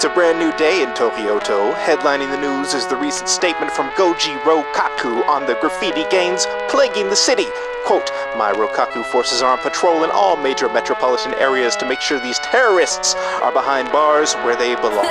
It's a brand new day in Tokyo-to. Headlining the news is the recent statement from Goji Rokaku on the graffiti gangs plaguing the city. Quote, "My Rokaku forces are on patrol in all major metropolitan areas to make sure these terrorists are behind bars where they belong."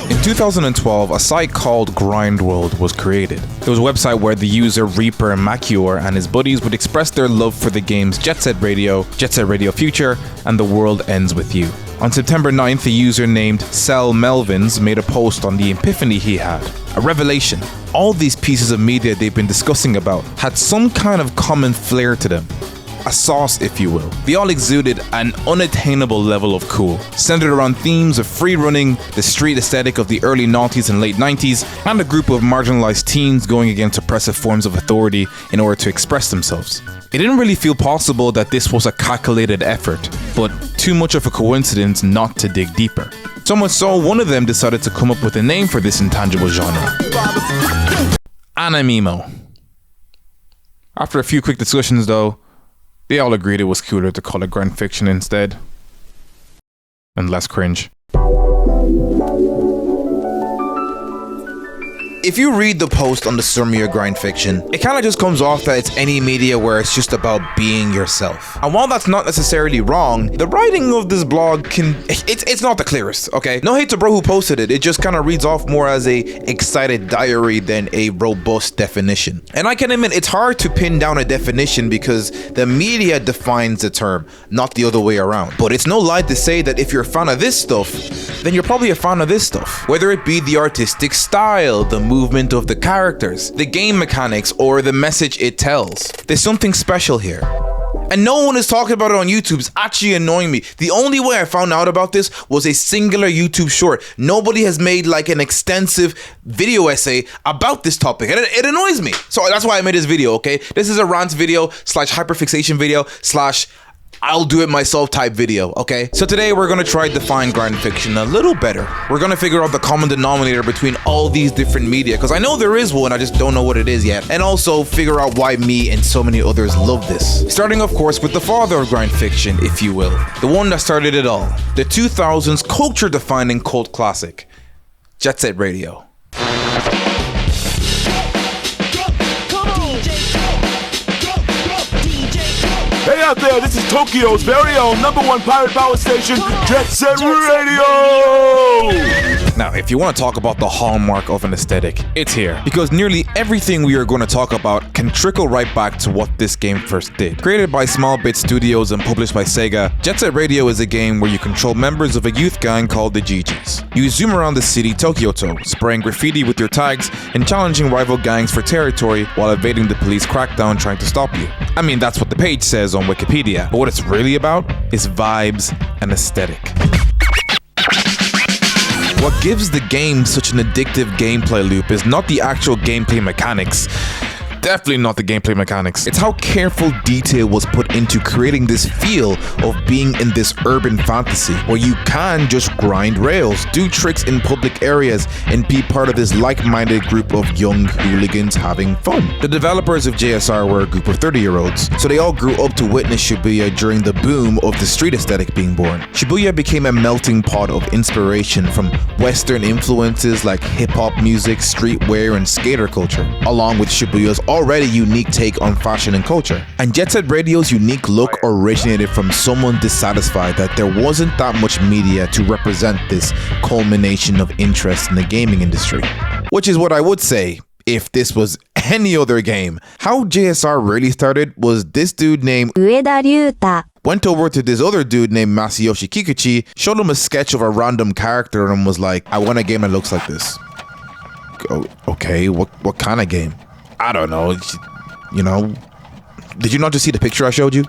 In 2012, a site called Grind World was created. It was a website where the user Reaper Makior and his buddies would express their love for the games Jetset Radio Future, and The World Ends With You. On September 9th, a user named Cell Melvins made a post on the epiphany he had. A revelation. All these pieces of media they've been discussing about had some kind of common flair to them. A sauce, if you will. They all exuded an unattainable level of cool, centered around themes of free running, the street aesthetic of the early noughties and late 90s, and a group of marginalized teens going against oppressive forms of authority in order to express themselves. It didn't really feel possible that this was a calculated effort, but too much of a coincidence not to dig deeper. So much so, one of them decided to come up with a name for this intangible genre. Animemo. After a few quick discussions though, they all agreed it was cooler to call it grind fiction instead. And less cringe. If you read the post on the Sumo grind fiction, it kind of just comes off that it's any media where it's just about being yourself. And while that's not necessarily wrong, the writing of this blog it's not the clearest, okay? No hate to bro who posted it, it just kind of reads off more as a excited diary than a robust definition. And I can admit it's hard to pin down a definition because the media defines the term, not the other way around. But it's no lie to say that if you're a fan of this stuff, then you're probably a fan of this stuff. Whether it be the artistic style, the movement of the characters, the game mechanics, or the message it tells. There's something special here. And no one is talking about it on YouTube. It's actually annoying me. The only way I found out about this was a singular YouTube short. Nobody has made like an extensive video essay about this topic. And it annoys me. So that's why I made this video, okay? This is a rant video / hyperfixation video / I'll do it myself type video, okay? So today we're gonna try to define grind fiction a little better. We're gonna figure out the common denominator between all these different media, because I know there is one, I just don't know what it is yet. And also figure out why me and so many others love this. Starting of course with the father of grind fiction, if you will. The one that started it all. The 2000s culture defining cult classic. Jetset Radio. Hey out there, this is Tokyo's very own #1 pirate power station, Jetset Radio! Now, if you want to talk about the hallmark of an aesthetic, it's here. Because nearly everything we are going to talk about can trickle right back to what this game first did. Created by Small Bit Studios and published by Sega, Jetset Radio is a game where you control members of a youth gang called the Giggys. You zoom around the city Tokyo-to, spraying graffiti with your tags and challenging rival gangs for territory while evading the police crackdown trying to stop you. I mean, that's what the page says on Wikipedia, but what it's really about is vibes and aesthetic. What gives the game such an addictive gameplay loop is not the actual gameplay mechanics. Definitely not the gameplay mechanics. It's how careful detail was put into creating this feel of being in this urban fantasy where you can just grind rails, do tricks in public areas, and be part of this like-minded group of young hooligans having fun. The developers of JSR were a group of 30-year-olds, so they all grew up to witness Shibuya during the boom of the street aesthetic being born. Shibuya became a melting pot of inspiration from Western influences like hip-hop music, streetwear, and skater culture, along with Shibuya's already unique take on fashion and culture. And Jetset Radio's unique look originated from someone dissatisfied that there wasn't that much media to represent this culmination of interest in the gaming industry. Which is what I would say if this was any other game. How JSR really started was this dude named Ueda went over to this other dude named Masayoshi Kikuchi, showed him a sketch of a random character and was like, I want a game that looks like this. Oh, okay, what kind of game? I don't know, you know, did you not just see the picture I showed you?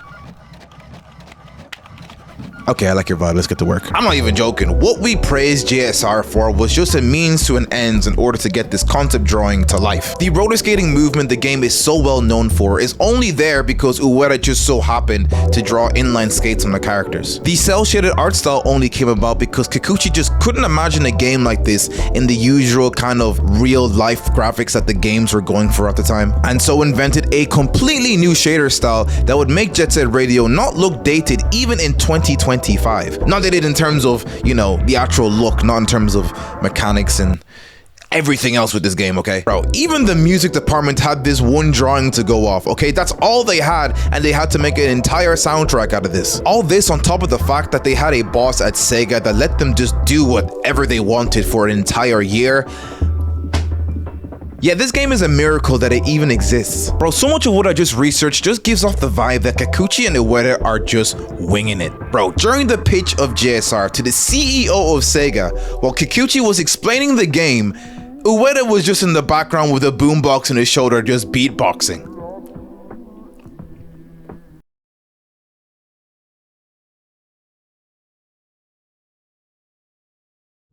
Okay, I like your vibe. Let's get to work. I'm not even joking. What we praised JSR for was just a means to an end in order to get this concept drawing to life. The roller skating movement the game is so well known for is only there because Ueda just so happened to draw inline skates on the characters. The cel-shaded art style only came about because Kikuchi just couldn't imagine a game like this in the usual kind of real-life graphics that the games were going for at the time, and so invented a completely new shader style that would make Jetset Radio not look dated even in 2025. Not dated in terms of, you know, the actual look, not in terms of mechanics and everything else with this game, okay? Bro, even the music department had this one drawing to go off, okay? That's all they had, and they had to make an entire soundtrack out of this. All this on top of the fact that they had a boss at Sega that let them just do whatever they wanted for an entire year. Yeah, this game is a miracle that it even exists. Bro, so much of what I just researched just gives off the vibe that Kikuchi and Ueda are just winging it. Bro, during the pitch of JSR to the CEO of Sega, while Kikuchi was explaining the game, Ueda was just in the background with a boombox on his shoulder just beatboxing.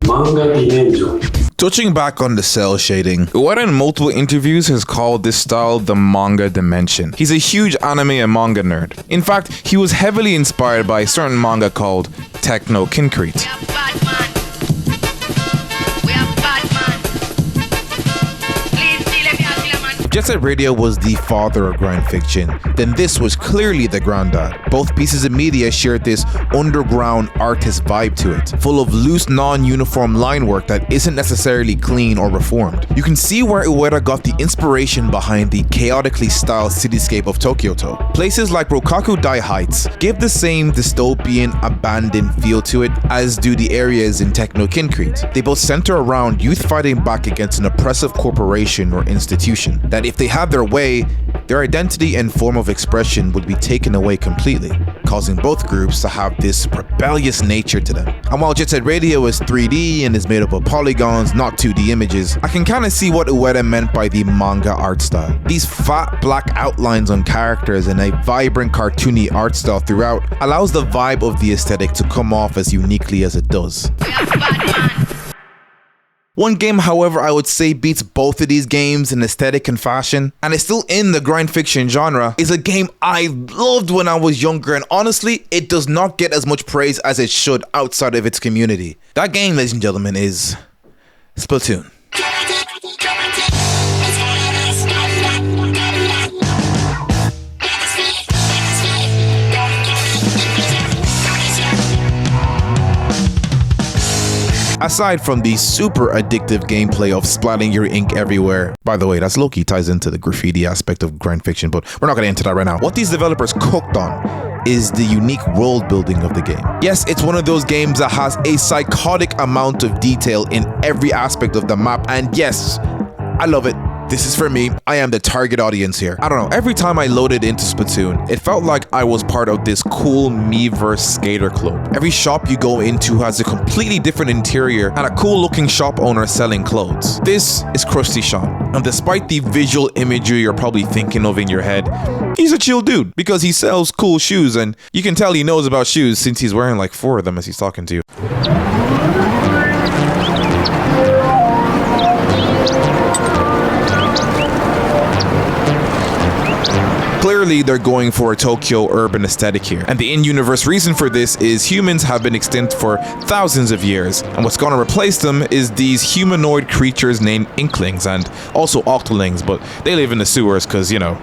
Manga dimension. Touching back on the cell shading, Ueda in multiple interviews has called this style the manga dimension. He's a huge anime and manga nerd. In fact, he was heavily inspired by a certain manga called Techno Kincrete. Jetset Radio was the father of grind fiction, then this was clearly the granddad. Both pieces of media shared this underground artist vibe to it, full of loose, non-uniform line work that isn't necessarily clean or reformed. You can see where Ueda got the inspiration behind the chaotically styled cityscape of Tokyo-to. Places like Rokaku Dai Heights give the same dystopian, abandoned feel to it as do the areas in Techno Kincrete. They both center around youth fighting back against an oppressive corporation or institution that, if they had their way, their identity and form of expression would be taken away completely, causing both groups to have this rebellious nature to them. And while Jetset Radio is 3D and is made up of polygons, not 2D images, I can kind of see what Ueda meant by the manga art style. These fat black outlines on characters and a vibrant cartoony art style throughout allows the vibe of the aesthetic to come off as uniquely as it does. One game, however, I would say beats both of these games in aesthetic and fashion, and is still in the grind fiction genre, is a game I loved when I was younger, and honestly, it does not get as much praise as it should outside of its community. That game, ladies and gentlemen, is Splatoon. Aside from the super addictive gameplay of splatting your ink everywhere, by the way, that's low-key ties into the graffiti aspect of grind fiction, but we're not gonna get into that right now. What these developers cooked on is the unique world building of the game. Yes, it's one of those games that has a psychotic amount of detail in every aspect of the map, and yes, I love it. This is for me. I am the target audience here. I don't know, every time I loaded into Splatoon, it felt like I was part of this cool Miiverse skater club. Every shop you go into has a completely different interior and a cool looking shop owner selling clothes. This is Krusty Sean, and despite the visual imagery you're probably thinking of in your head, he's a chill dude because he sells cool shoes, and you can tell he knows about shoes since he's wearing like 4 of them as he's talking to you. Clearly, they're going for a Tokyo urban aesthetic here, and the in-universe reason for this is humans have been extinct for thousands of years, and what's gonna replace them is these humanoid creatures named Inklings, and also Octolings, but they live in the sewers because, you know,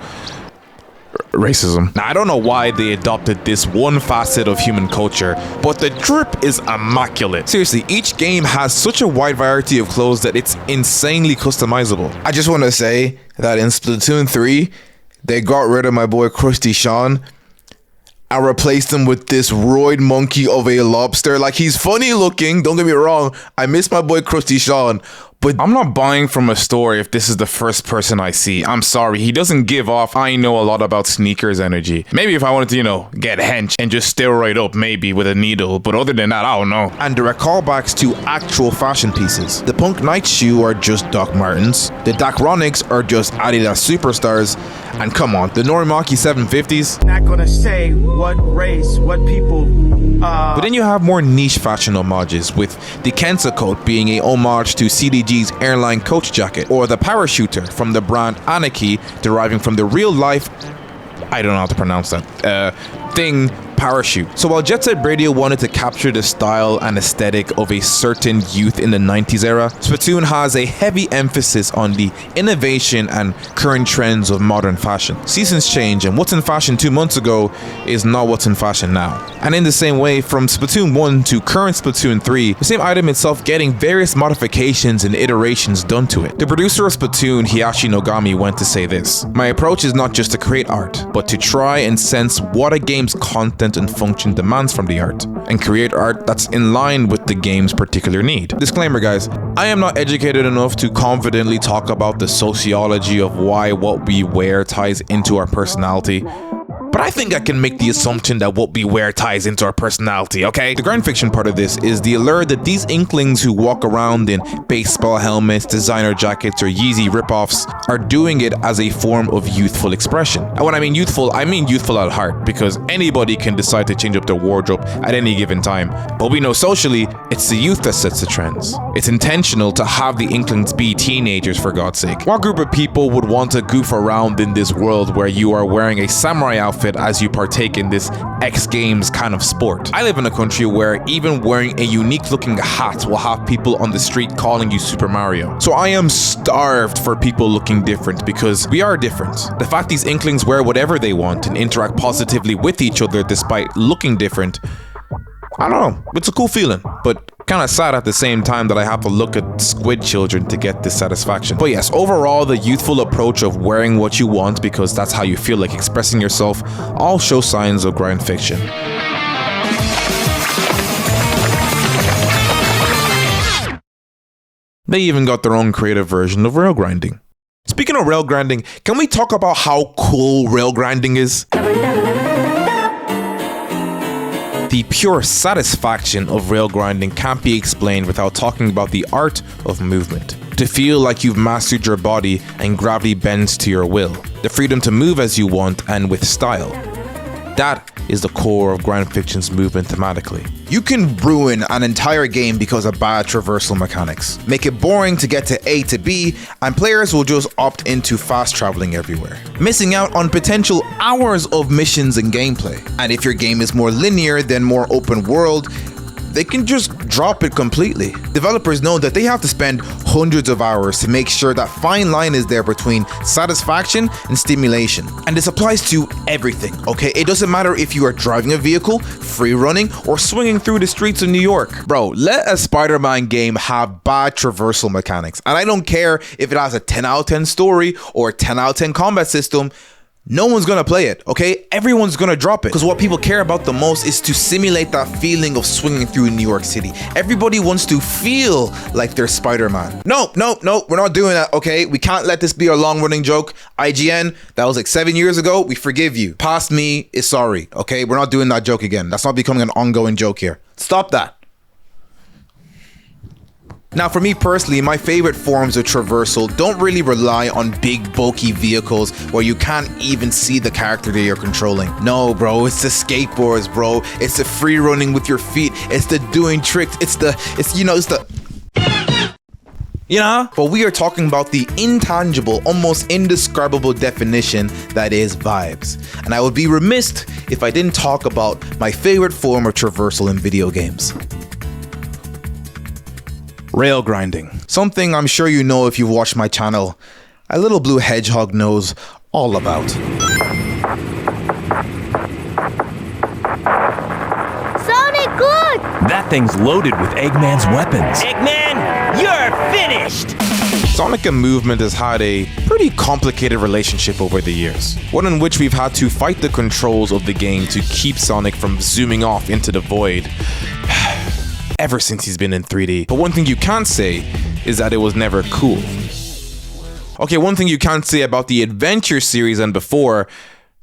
racism. Now, I don't know why they adopted this one facet of human culture, but the drip is immaculate. Seriously, each game has such a wide variety of clothes that it's insanely customizable. I just want to say that in Splatoon 3, they got rid of my boy Krusty Sean and replaced him with this roid monkey of a lobster. Like, he's funny looking, don't get me wrong. I miss my boy Krusty Sean, but I'm not buying from a store if this is the first person I see. I'm sorry, he doesn't give off I know a lot about sneakers energy. Maybe if I wanted to, you know, get hench and just steroid up maybe with a needle, but other than that, I don't know. And there are callbacks to actual fashion pieces. The Punk Night shoe are just Doc Martens, the Dacronics are just Adidas Superstars, and come on, the Norimaki 750s. Not gonna say what race, what people But then you have more niche fashion homages, with the Kensa coat being a homage to CDG's airline coach jacket, or the parachuter from the brand Anarchy deriving from the real life, I don't know how to pronounce that, thing, parachute. So while Jetset Radio wanted to capture the style and aesthetic of a certain youth in the 90s era, Splatoon has a heavy emphasis on the innovation and current trends of modern fashion. Seasons change, and what's in fashion 2 months ago is not what's in fashion now. And in the same way, from Splatoon 1 to current Splatoon 3, the same item itself getting various modifications and iterations done to it. The producer of Splatoon, Hiyashi Nogami, went to say this: "My approach is not just to create art, but to try and sense what a game's content and function demands from the art, and create art that's in line with the game's particular need." Disclaimer guys, I am not educated enough to confidently talk about the sociology of why what we wear ties into our personality, but I think I can make the assumption that what we wear ties into our personality, okay? The grind fiction part of this is the allure that these inklings who walk around in baseball helmets, designer jackets, or Yeezy ripoffs are doing it as a form of youthful expression. And when I mean youthful at heart, because anybody can decide to change up their wardrobe at any given time. But we know socially, it's the youth that sets the trends. It's intentional to have the inklings be teenagers, for God's sake. What group of people would want to goof around in this world where you are wearing a samurai outfit as you partake in this X Games kind of sport? I live in a country where even wearing a unique looking hat will have people on the street calling you Super Mario. So I am starved for people looking different, because we are different. The fact these inklings wear whatever they want and interact positively with each other despite looking different, I don't know, it's a cool feeling, but kind of sad at the same time that I have to look at squid children to get this satisfaction. But yes, overall, the youthful approach of wearing what you want because that's how you feel like expressing yourself all show signs of grind fiction. They even got their own creative version of rail grinding. Speaking of rail grinding, can we talk about how cool rail grinding is? The pure satisfaction of rail grinding can't be explained without talking about the art of movement. To feel like you've mastered your body and gravity bends to your will. The freedom to move as you want and with style. That is the core of grind fiction's movement thematically. You can ruin an entire game because of bad traversal mechanics. Make it boring to get to A to B, and players will just opt into fast traveling everywhere, missing out on potential hours of missions and gameplay. And if your game is more linear than more open world, they can just drop it completely. Developers know that they have to spend hundreds of hours to make sure that fine line is there between satisfaction and stimulation. And this applies to everything, okay? It doesn't matter if you are driving a vehicle, free running, or swinging through the streets of New York. Bro, let a Spider-Man game have bad traversal mechanics. And I don't care if it has a 10 out of 10 story or a 10 out of 10 combat system. No one's gonna play it, okay? Everyone's gonna drop it. Because what people care about the most is to simulate that feeling of swinging through New York City. Everybody wants to feel like they're Spider-Man. No, we're not doing that, okay? We can't let this be a long-running joke. IGN, that was like 7 years ago. We forgive you. Past me is sorry, okay? We're not doing that joke again. That's not becoming an ongoing joke here. Stop that. Now, for me personally, my favorite forms of traversal don't really rely on big, bulky vehicles where you can't even see the character that you're controlling. No, bro, it's the skateboards, bro. It's the free running with your feet. It's the doing tricks. But we are talking about the intangible, almost indescribable definition that is vibes. And I would be remiss if I didn't talk about my favorite form of traversal in video games. Rail grinding. Something I'm sure you know if you've watched my channel. A little blue hedgehog knows all about. Sonic, good! That thing's loaded with Eggman's weapons. Eggman, you're finished! Sonic and movement has had a pretty complicated relationship over the years. One in which we've had to fight the controls of the game to keep Sonic from zooming off into the void. Ever since he's been in 3D. But one thing you can't say is that it was never cool. Okay, one thing you can't say about the Adventure series and before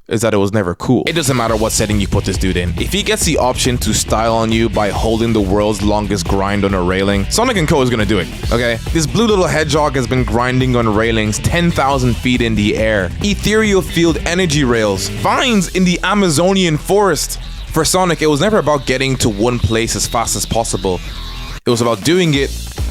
is that it was never cool. It doesn't matter what setting you put this dude in. If he gets the option to style on you by holding the world's longest grind on a railing, Sonic & Co is gonna do it, okay? This blue little hedgehog has been grinding on railings 10,000 feet in the air, ethereal field energy rails, vines in the Amazonian forest. For Sonic, it was never about getting to one place as fast as possible. It was about doing it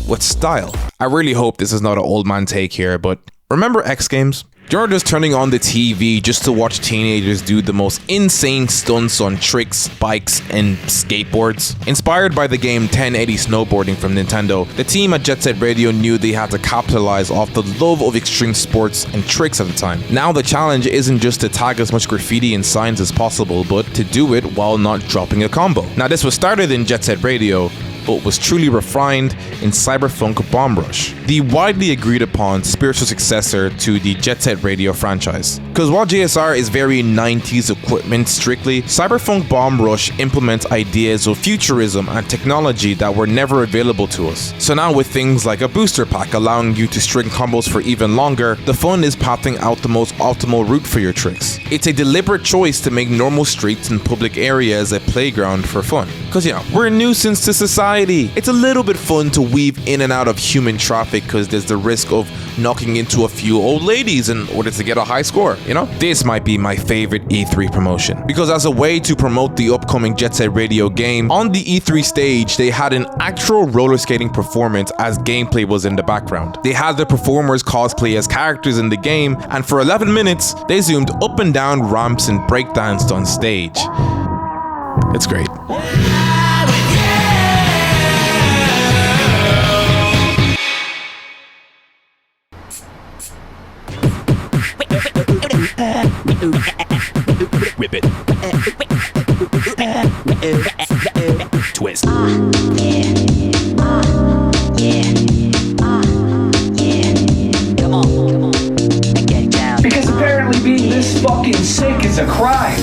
with style. I really hope this is not an old man take here, but remember X Games? You're just turning on the TV just to watch teenagers do the most insane stunts on tricks, bikes, and skateboards. Inspired by the game 1080 Snowboarding from Nintendo, the team at Jetset Radio knew they had to capitalize off the love of extreme sports and tricks at the time. Now the challenge isn't just to tag as much graffiti and signs as possible, but to do it while not dropping a combo. Now this was started in Jetset Radio, but was truly refined in Cyberpunk Bomb Rush, the widely agreed upon spiritual successor to the Jetset Radio franchise. Because while JSR is very 90s equipment strictly, Cyberpunk Bomb Rush implements ideas of futurism and technology that were never available to us. So now with things like a booster pack allowing you to string combos for even longer, the fun is pathing out the most optimal route for your tricks. It's a deliberate choice to make normal streets and public areas a playground for fun. Because we're a nuisance to society. It's a little bit fun to weave in and out of human traffic because there's the risk of knocking into a few old ladies in order to get a high score, This might be my favorite E3 promotion, because as a way to promote the upcoming Jetset Radio game, on the E3 stage they had an actual roller skating performance as gameplay was in the background. They had the performers cosplay as characters in the game, and for 11 minutes they zoomed up and down ramps and breakdanced on stage. It's great. Whip it. Twist. Come on. Get down. Because apparently being this fucking sick is a crime.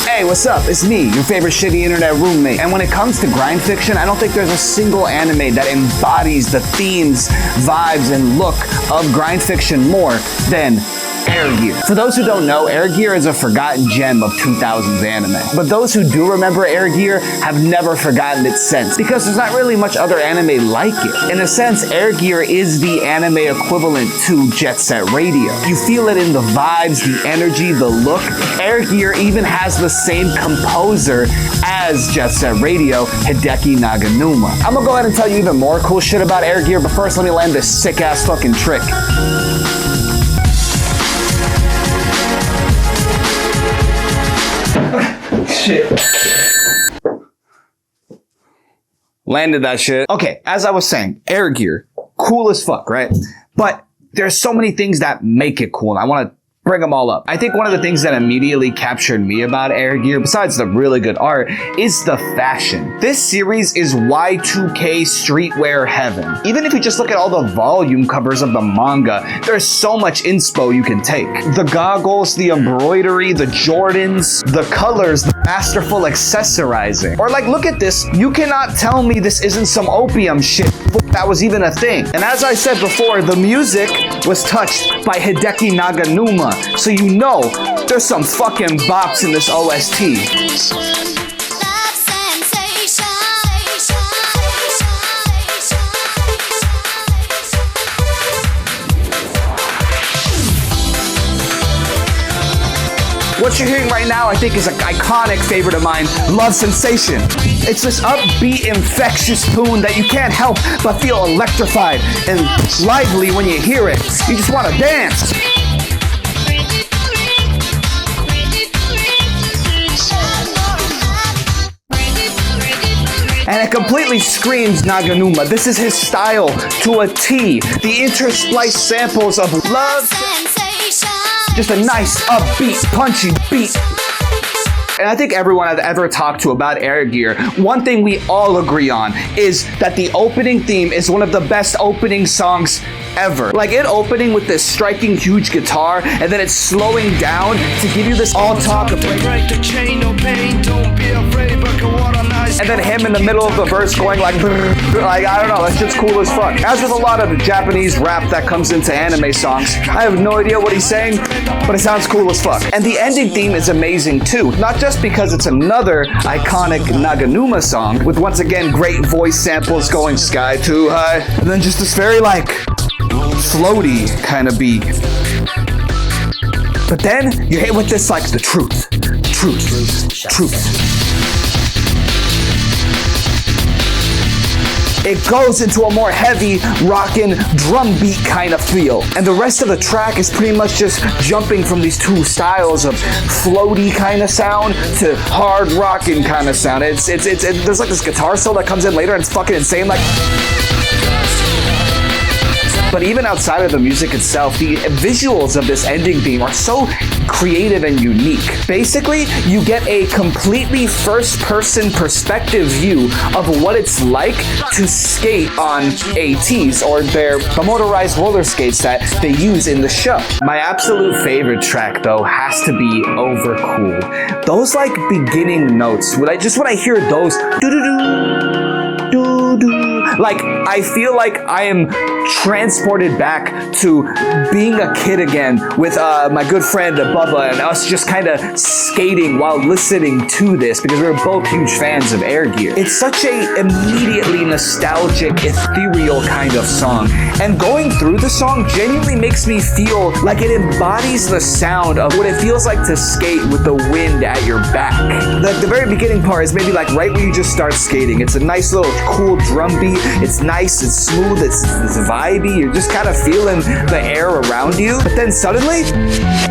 Hey, what's up? It's me, your favorite shitty internet roommate. And when it comes to grind fiction, I don't think there's a single anime that embodies the themes, vibes, and look of grind fiction more than Air Gear. For those who don't know, Air Gear is a forgotten gem of 2000s anime. But those who do remember Air Gear have never forgotten its sense, because there's not really much other anime like it. In a sense, Air Gear is the anime equivalent to Jetset Radio. You feel it in the vibes, the energy, the look. Air Gear even has the same composer as Jetset Radio, Hideki Naganuma. I'm gonna go ahead and tell you even more cool shit about Air Gear, but first let me land this sick ass fucking trick. Shit. Landed that shit. Okay, as I was saying, Air Gear, cool as fuck, right? But there's so many things that make it cool, and I want to bring them all up. I think one of the things that immediately captured me about Air Gear, besides the really good art, is the fashion. This series is Y2K streetwear heaven. Even if you just look at all the volume covers of the manga, there's so much inspo you can take. The goggles, the embroidery, the Jordans, the colors, the masterful accessorizing. Or look at this. You cannot tell me this isn't some opium shit before that was even a thing. And as I said before, the music was touched by Hideki Naganuma. So you know there's some fucking bops in this OST. What you're hearing right now, I think, is an iconic favorite of mine, Love Sensation. It's this upbeat, infectious tune that you can't help but feel electrified and lively when you hear it. You just want to dance. And it completely screams Naganuma. This is his style to a T. The interspliced samples of love sensation. Just a nice, upbeat, punchy beat. And I think everyone I've ever talked to about Air Gear, one thing we all agree on is that the opening theme is one of the best opening songs ever. It opening with this striking huge guitar, and then it's slowing down to give you this all talk of and then him in the middle of the verse going I don't know, that's just cool as fuck. As with a lot of Japanese rap that comes into anime songs, I have no idea what he's saying, but it sounds cool as fuck. And the ending theme is amazing too, not just because it's another iconic Naganuma song with once again great voice samples going sky too high, and then just this very floaty kind of beat. But then you're hit with this like the truth. It goes into a more heavy, rockin', drum beat kind of feel. And the rest of the track is pretty much just jumping from these two styles of floaty kind of sound to hard rockin' kind of sound. There's like this guitar solo that comes in later and it's fucking insane. Like, but even outside of the music itself, the visuals of this ending theme are so creative and unique. Basically, you get a completely first-person perspective view of what it's like to skate on ATs, or the motorized roller skates that they use in the show. My absolute favorite track, though, has to be Overcool. Those like beginning notes, when I hear those, like, I feel like I am transported back to being a kid again with my good friend Bubba and us just kind of skating while listening to this because we were both huge fans of Air Gear. It's such a immediately nostalgic, ethereal kind of song. And going through the song genuinely makes me feel like it embodies the sound of what it feels like to skate with the wind at your back. The very beginning part is maybe like right when you just start skating. It's a nice little cool drum beat. It's nice, it's smooth, it's vibey. You're just kind of feeling the air around you. But then suddenly,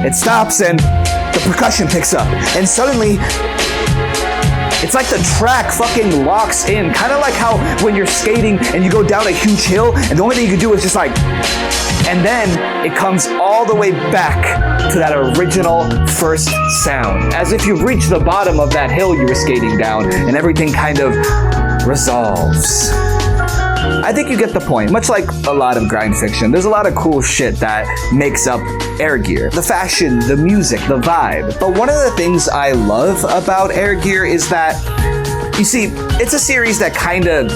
it stops and the percussion picks up. And suddenly, it's like the track fucking locks in. Kind of like how when you're skating and you go down a huge hill and the only thing you can do is just like, and then it comes all the way back to that original first sound. As if you've reached the bottom of that hill you were skating down and everything kind of resolves. I think you get the point. Much like a lot of grind fiction, there's a lot of cool shit that makes up Air Gear. The fashion, the music, the vibe. But one of the things I love about Air Gear is that, you see, it's a series that kind of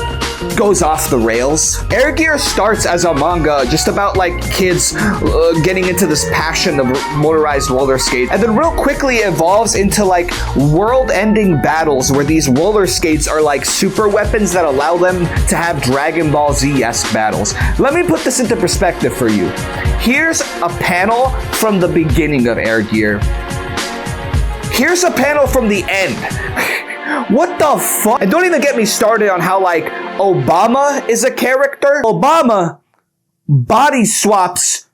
goes off the rails. Air Gear starts as a manga just about like kids getting into this passion of motorized roller skate, and then real quickly evolves into like world-ending battles where these roller skates are like super weapons that allow them to have Dragon Ball Z-esque battles. Let me put this into perspective for you. Here's a panel from the beginning of Air Gear. Here's a panel from the end. What the fuck? And don't even get me started on how like Obama is a character. Obama body swaps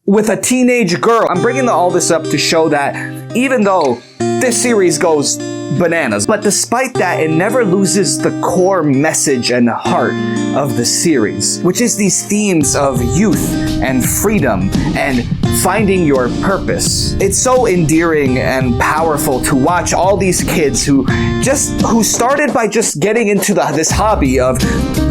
with a teenage girl. I'm bringing all this up to show that even though this series goes bananas, but despite that, it never loses the core message and heart of the series, which is these themes of youth and freedom and finding your purpose. It's so endearing and powerful to watch all these kids who started by just getting into this hobby of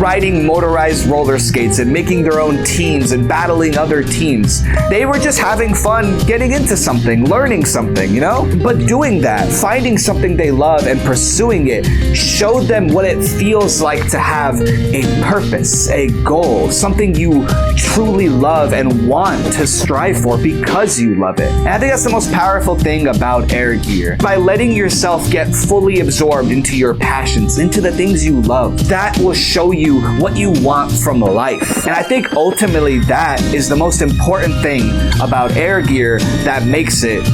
riding motorized roller skates and making their own teams and battling other teams. They were just having fun getting into something, learning something, you know? But doing that, finding something they love and pursuing it, showed them what it feels like to have a purpose, a goal, something you truly love and want to strive for because you love it. And I think that's the most powerful thing about Air Gear. By letting yourself get fully absorbed into your passions, into the things you love, that will show you what you want from life. And I think ultimately that is the most important thing about Air Gear that makes it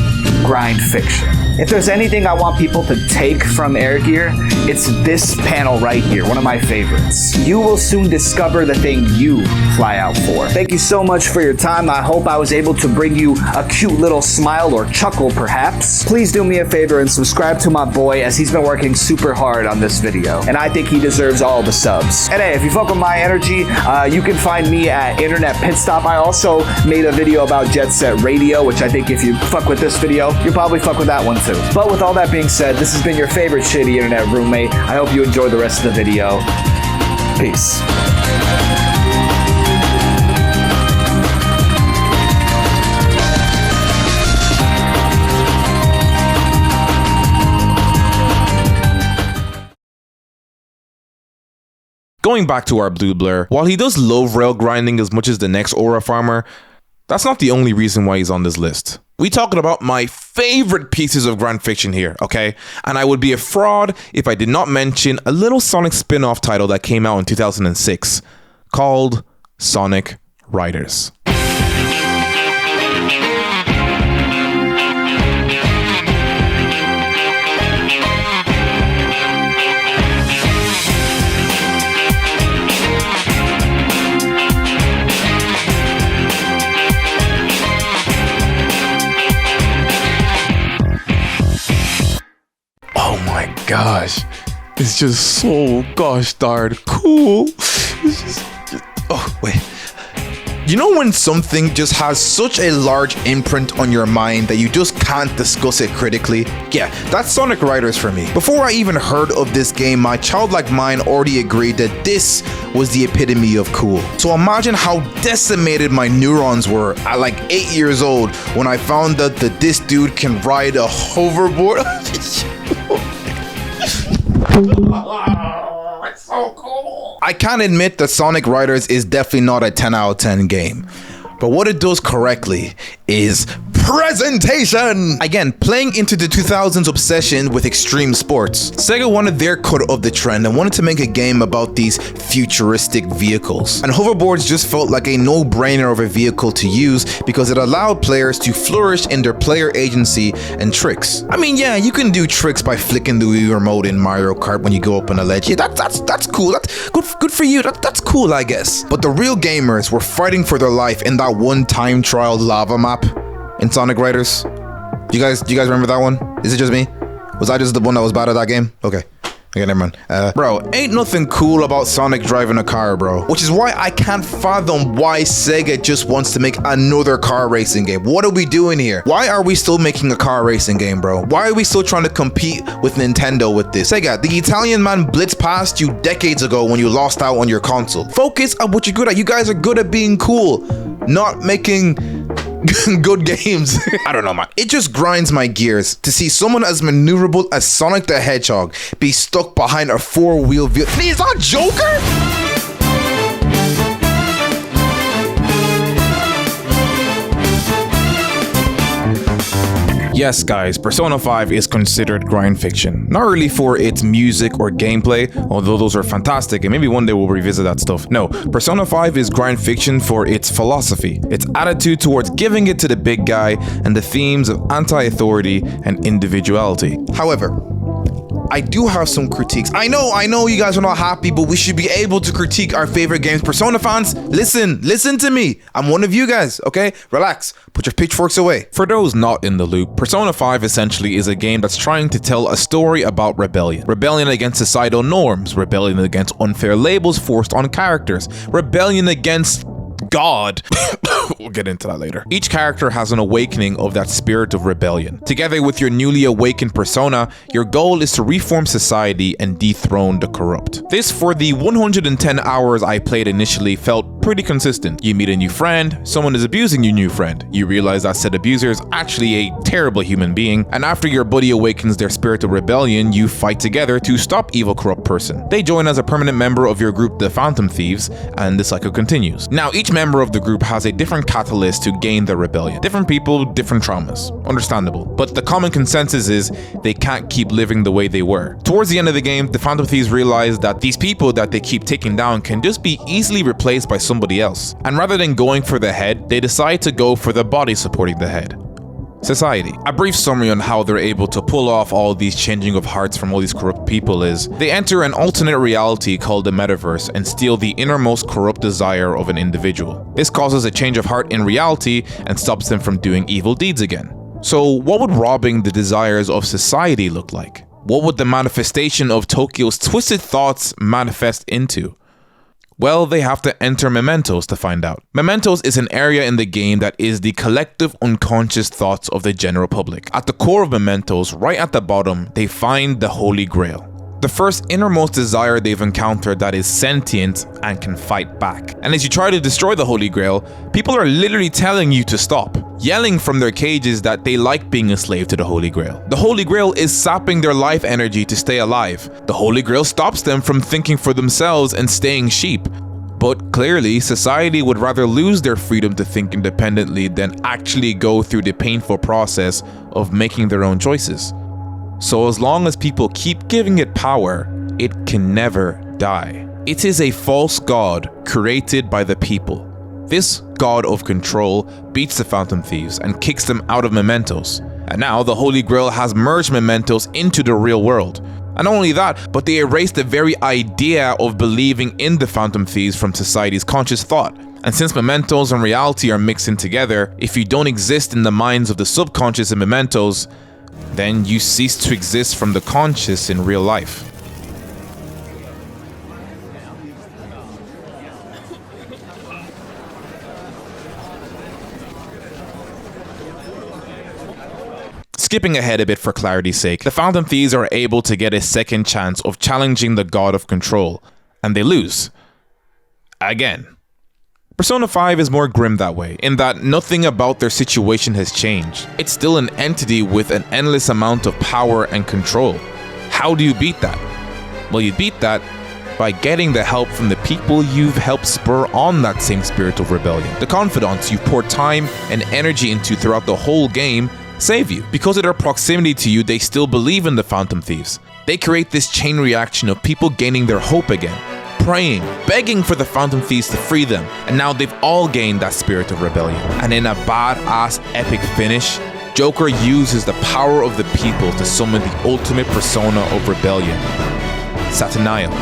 grind fiction. If there's anything I want people to take from Air Gear, it's this panel right here, one of my favorites. You will soon discover the thing you fly out for. Thank you so much for your time. I hope I was able to bring you a cute little smile or chuckle perhaps. Please do me a favor and subscribe to my boy, as he's been working super hard on this video. And I think he deserves all the subs. And hey, if you fuck with my energy, you can find me at Internet Pitstop. I also made a video about Jetset Radio, which I think if you fuck with this video, you'll probably fuck with that one too. But with all that being said, this has been your favorite shitty internet roommate. I hope you enjoy the rest of the video. Peace. Going back to our Blue Blur, while he does love rail grinding as much as the next Aura farmer, that's not the only reason why he's on this list. We talking about my favorite pieces of grind fiction here, okay? And I would be a fraud if I did not mention a little Sonic spin-off title that came out in 2006 called Sonic Riders. gosh. It's just so gosh darn cool. It's just Oh, wait. You know when something just has such a large imprint on your mind that you just can't discuss it critically? Yeah, that's Sonic Riders for me. Before I even heard of this game, my childlike mind already agreed that this was the epitome of cool. So imagine how decimated my neurons were at like 8 years old when I found out that this dude can ride a hoverboard. It's so cool. I can admit that Sonic Riders is definitely not a 10 out of 10 game. But what it does correctly is presentation! Again, playing into the 2000s obsession with extreme sports, Sega wanted their cut of the trend and wanted to make a game about these futuristic vehicles. And hoverboards just felt like a no-brainer of a vehicle to use because it allowed players to flourish in their player agency and tricks. I mean, yeah, you can do tricks by flicking the Wii remote in Mario Kart when you go up on a ledge. Yeah, that's cool. That's good for you. That's cool, I guess. But the real gamers were fighting for their life in that one time trial lava map in Sonic Riders. Do you guys remember that one? Is it just me? Was I just the one that was bad at that game? Okay, never mind. Bro, ain't nothing cool about Sonic driving a car, bro. Which is why I can't fathom why Sega just wants to make another car racing game. What are we doing here? Why are we still making a car racing game, bro? Why are we still trying to compete with Nintendo with this? Sega, the Italian man blitzed past you decades ago when you lost out on your console. Focus on what you're good at. You guys are good at being cool, not making good games. I don't know, man. It just grinds my gears to see someone as maneuverable as Sonic the Hedgehog be stuck behind a four-wheel vehicle. Is that Joker? Yes, guys, Persona 5 is considered grind fiction. Not really for its music or gameplay, although those are fantastic and maybe one day we'll revisit that stuff. No, Persona 5 is grind fiction for its philosophy, its attitude towards giving it to the big guy, and the themes of anti-authority and individuality. However, I do have some critiques. I know you guys are not happy, but we should be able to critique our favorite games. Persona fans, listen to me. I'm one of you guys, okay? Relax, put your pitchforks away. For those not in the loop, Persona 5 essentially is a game that's trying to tell a story about rebellion. Rebellion against societal norms, rebellion against unfair labels forced on characters, rebellion against God. We'll get into that later. Each character has an awakening of that spirit of rebellion. Together with your newly awakened persona, your goal is to reform society and dethrone the corrupt. This, for the 110 hours I played initially, felt pretty consistent. You meet a new friend, someone is abusing your new friend. You realize that said abuser is actually a terrible human being, and after your buddy awakens their spirit of rebellion, you fight together to stop evil corrupt person. They join as a permanent member of your group, the Phantom Thieves, and the cycle continues. Now, each member of the group has a different catalyst to gain the rebellion. Different people, different traumas. Understandable. But the common consensus is they can't keep living the way they were. Towards the end of the game, the Phantom Thieves realize that these people that they keep taking down can just be easily replaced by somebody else. And rather than going for the head, they decide to go for the body supporting the head. Society. A brief summary on how they're able to pull off all these changing of hearts from all these corrupt people is they enter an alternate reality called the metaverse and steal the innermost corrupt desire of an individual. This causes a change of heart in reality and stops them from doing evil deeds again. So what would robbing the desires of society look like? What would the manifestation of Tokyo's twisted thoughts manifest into? Well, they have to enter Mementos to find out. Mementos is an area in the game that is the collective unconscious thoughts of the general public. At the core of Mementos, right at the bottom, they find the Holy Grail. The first innermost desire they've encountered that is sentient and can fight back. And as you try to destroy the Holy Grail, people are literally telling you to stop, yelling from their cages that they like being a slave to the Holy Grail. The Holy Grail is sapping their life energy to stay alive. The Holy Grail stops them from thinking for themselves and staying sheep. But clearly, society would rather lose their freedom to think independently than actually go through the painful process of making their own choices. So as long as people keep giving it power, it can never die. It is a false god created by the people. This god of control beats the Phantom Thieves and kicks them out of Mementos. And now the Holy Grail has merged Mementos into the real world. And not only that, but they erased the very idea of believing in the Phantom Thieves from society's conscious thought. And since Mementos and reality are mixed in together, if you don't exist in the minds of the subconscious in Mementos, then you cease to exist from the conscious in real life. Skipping ahead a bit for clarity's sake, the Phantom Thieves are able to get a second chance of challenging the God of Control, and they lose. Again. Persona 5 is more grim that way, in that nothing about their situation has changed. It's still an entity with an endless amount of power and control. How do you beat that? Well, you beat that by getting the help from the people you've helped spur on that same spirit of rebellion. The confidants you've poured time and energy into throughout the whole game save you. Because of their proximity to you, they still believe in the Phantom Thieves. They create this chain reaction of people gaining their hope again, praying, begging for the Phantom Thieves to free them, and now they've all gained that spirit of rebellion. And in a badass epic finish, Joker uses the power of the people to summon the ultimate persona of rebellion, Satanael.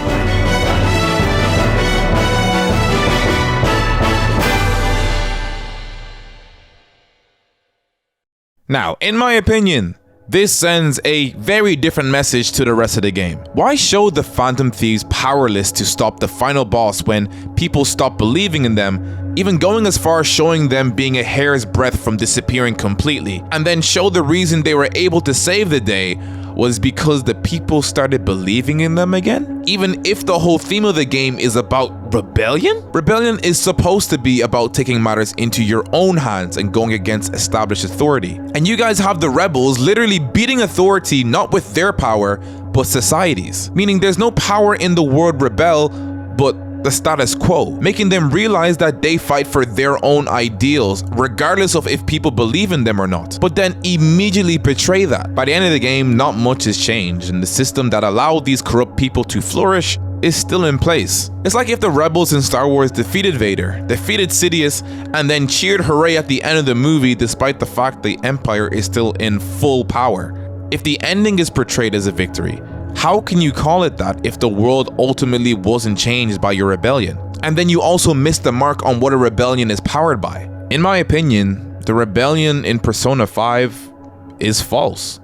Now, in my opinion, this sends a very different message to the rest of the game. Why show the Phantom Thieves powerless to stop the final boss when people stop believing in them, even going as far as showing them being a hair's breadth from disappearing completely, and then show the reason they were able to save the day was because the people started believing in them again? Even if the whole theme of the game is about rebellion? Rebellion is supposed to be about taking matters into your own hands and going against established authority. And you guys have the rebels literally beating authority not with their power, but society's. Meaning there's no power in the word rebel, but the status quo, making them realize that they fight for their own ideals, regardless of if people believe in them or not, but then immediately betray that. By the end of the game, not much has changed, and the system that allowed these corrupt people to flourish is still in place. It's like if the rebels in Star Wars defeated Vader, defeated Sidious, and then cheered hooray at the end of the movie despite the fact the Empire is still in full power. If the ending is portrayed as a victory, how can you call it that if the world ultimately wasn't changed by your rebellion? And then you also missed the mark on what a rebellion is powered by. In my opinion, the rebellion in Persona 5 is false.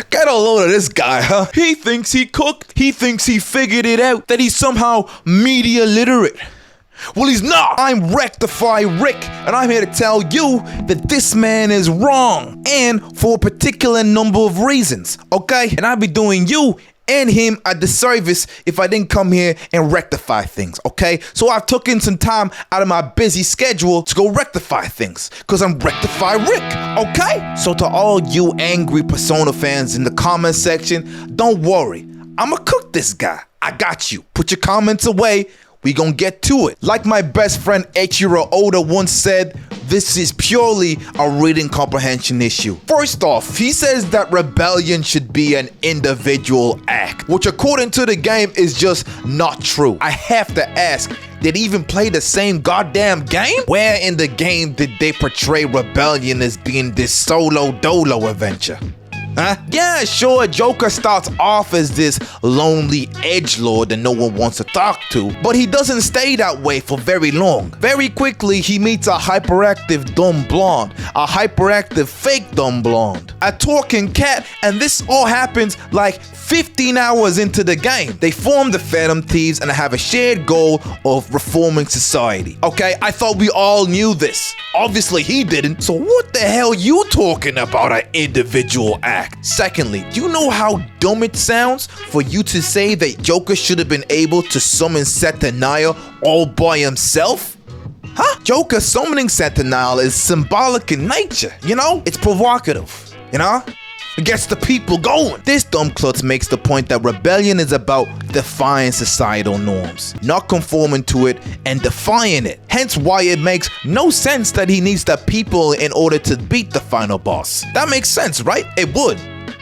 Get a load of this guy, huh? He thinks he cooked. He thinks he figured it out. That he's somehow media literate. Well, he's not. I'm Rectify Rick, and I'm here to tell you that this man is wrong, and for a particular number of reasons, okay? And I'd be doing you and him a disservice if I didn't come here and rectify things, okay? So I've taken some time out of my busy schedule to go rectify things, because I'm Rectify Rick, okay? So to all you angry Persona fans in the comment section, don't worry. I'ma cook this guy. I got you. Put your comments away. We gonna get to it. Like my best friend Eiichiro Oda once said, this is purely a reading comprehension issue. First off, he says that rebellion should be an individual act, which according to the game is just not true. I have to ask, did he even play the same goddamn game? Where in the game did they portray rebellion as being this solo dolo adventure? Huh? Yeah, sure, Joker starts off as this lonely edgelord that no one wants to talk to, but he doesn't stay that way for very long. Very quickly, he meets a hyperactive dumb blonde, a hyperactive fake dumb blonde, a talking cat, and this all happens like 15 hours into the game. They form the Phantom Thieves and have a shared goal of reforming society. Okay, I thought we all knew this. Obviously he didn't, so what the hell you talking about an individual act? Secondly, do you know how dumb it sounds for you to say that Joker should have been able to summon Satanael all by himself? Huh? Joker summoning Satanael is symbolic in nature, you know? It's provocative, you know? It gets the people going. This dumb klutz makes the point that rebellion is about defying societal norms, not conforming to it and defying it. Hence why it makes no sense that he needs the people in order to beat the final boss. That makes sense, right? It would.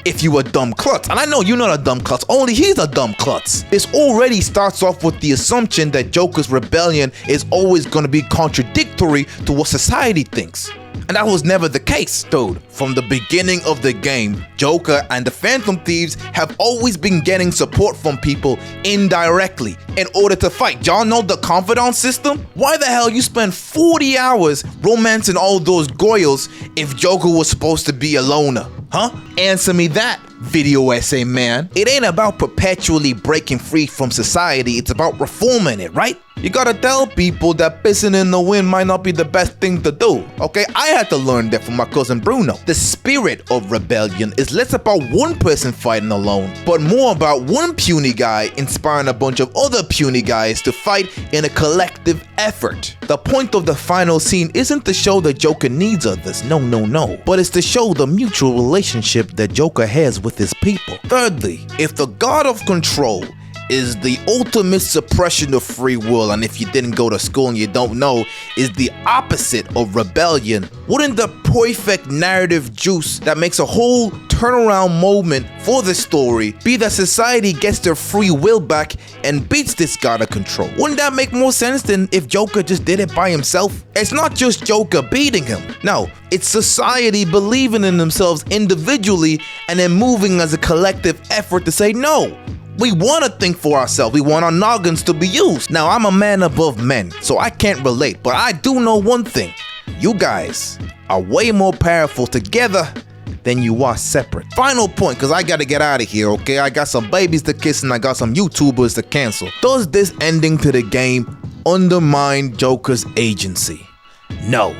if you a dumb klutz. And I know you're not a dumb klutz, only he's a dumb klutz. This already starts off with the assumption that Joker's rebellion is always going to be contradictory to what society thinks. And that was never the case, dude. From the beginning of the game, Joker and the Phantom Thieves have always been getting support from people indirectly in order to fight. Y'all know the confidant system? Why the hell you spend 40 hours romancing all those goyles if Joker was supposed to be a loner? Huh? Answer me that, video essay man. It ain't about perpetually breaking free from society, it's about reforming it, right? You gotta tell people that pissing in the wind might not be the best thing to do, okay? I had to learn that from my cousin Bruno. The spirit of rebellion is less about one person fighting alone, but more about one puny guy inspiring a bunch of other puny guys to fight in a collective effort. The point of the final scene isn't to show that Joker needs others, no, but it's to show the mutual relationship that Joker has with his people. Thirdly, if the God of Control is the ultimate suppression of free will, and if you didn't go to school and you don't know, is the opposite of rebellion, wouldn't the perfect narrative juice that makes a whole turnaround moment for the story be that society gets their free will back and beats this God of Control? Wouldn't that make more sense than if Joker just did it by himself? It's not just Joker beating him. No, it's society believing in themselves individually and then moving as a collective effort to say no. We want to think for ourselves. We want our noggins to be used. Now, I'm a man above men, so I can't relate, but I do know one thing. You guys are way more powerful together than you are separate. Final point, because I got to get out of here, okay? I got some babies to kiss and I got some YouTubers to cancel. Does this ending to the game undermine Joker's agency? No.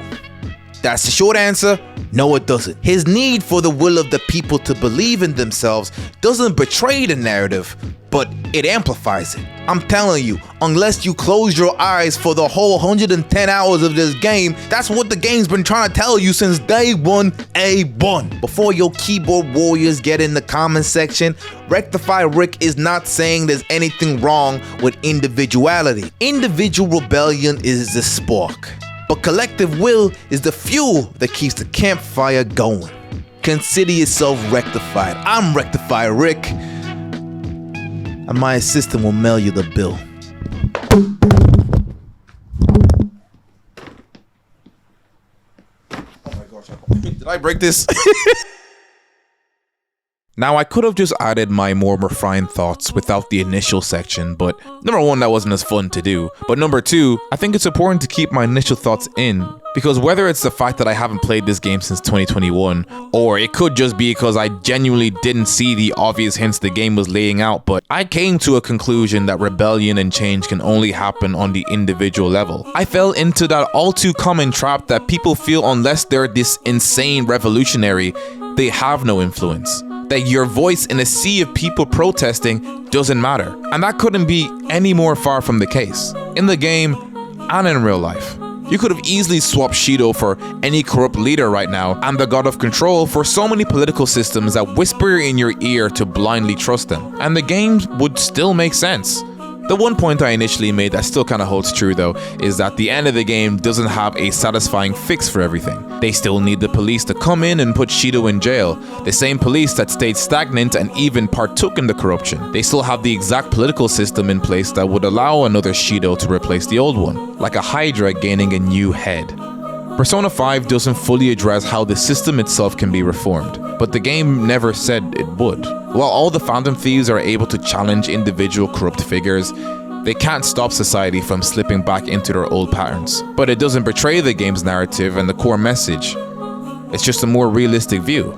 That's the short answer. No, it doesn't. His need for the will of the people to believe in themselves doesn't betray the narrative, but it amplifies it. I'm telling you, unless you close your eyes for the whole 110 hours of this game, that's what the game's been trying to tell you since day one, A1. Before your keyboard warriors get in the comment section, Rectify Rick is not saying there's anything wrong with individuality. Individual rebellion is the spark, but collective will is the fuel that keeps the campfire going. Consider yourself rectified. I'm Rectify Rick, and my assistant will mail you the bill. Oh my gosh, did I break this? Now, I could have just added my more refined thoughts without the initial section, but number one, that wasn't as fun to do. But number two, I think it's important to keep my initial thoughts in, because whether it's the fact that I haven't played this game since 2021, or it could just be because I genuinely didn't see the obvious hints the game was laying out, but I came to a conclusion that rebellion and change can only happen on the individual level. I fell into that all too common trap that people feel unless they're this insane revolutionary, they have no influence. That your voice in a sea of people protesting doesn't matter. And that couldn't be any more far from the case. In the game and in real life. You could have easily swapped Shido for any corrupt leader right now and the God of Control for so many political systems that whisper in your ear to blindly trust them. And the game would still make sense. The one point I initially made that still kind of holds true though is that the end of the game doesn't have a satisfying fix for everything. They still need the police to come in and put Shido in jail. The same police that stayed stagnant and even partook in the corruption. They still have the exact political system in place that would allow another Shido to replace the old one, like a Hydra gaining a new head. Persona 5 doesn't fully address how the system itself can be reformed, but the game never said it would. While all the Phantom Thieves are able to challenge individual corrupt figures, they can't stop society from slipping back into their old patterns. But it doesn't betray the game's narrative and the core message. It's just a more realistic view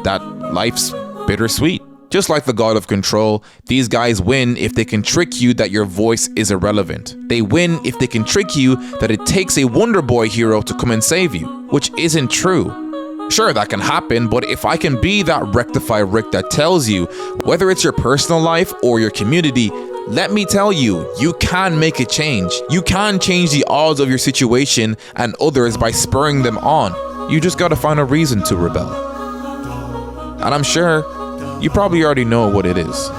that life's bittersweet. Just like the God of Control, these guys win if they can trick you that your voice is irrelevant. They win if they can trick you that it takes a Wonder Boy hero to come and save you, which isn't true. Sure, that can happen, but if I can be that Rectify Rick that tells you, whether it's your personal life or your community, let me tell you, you can make a change. You can change the odds of your situation and others by spurring them on. You just gotta find a reason to rebel. And I'm sure you probably already know what it is.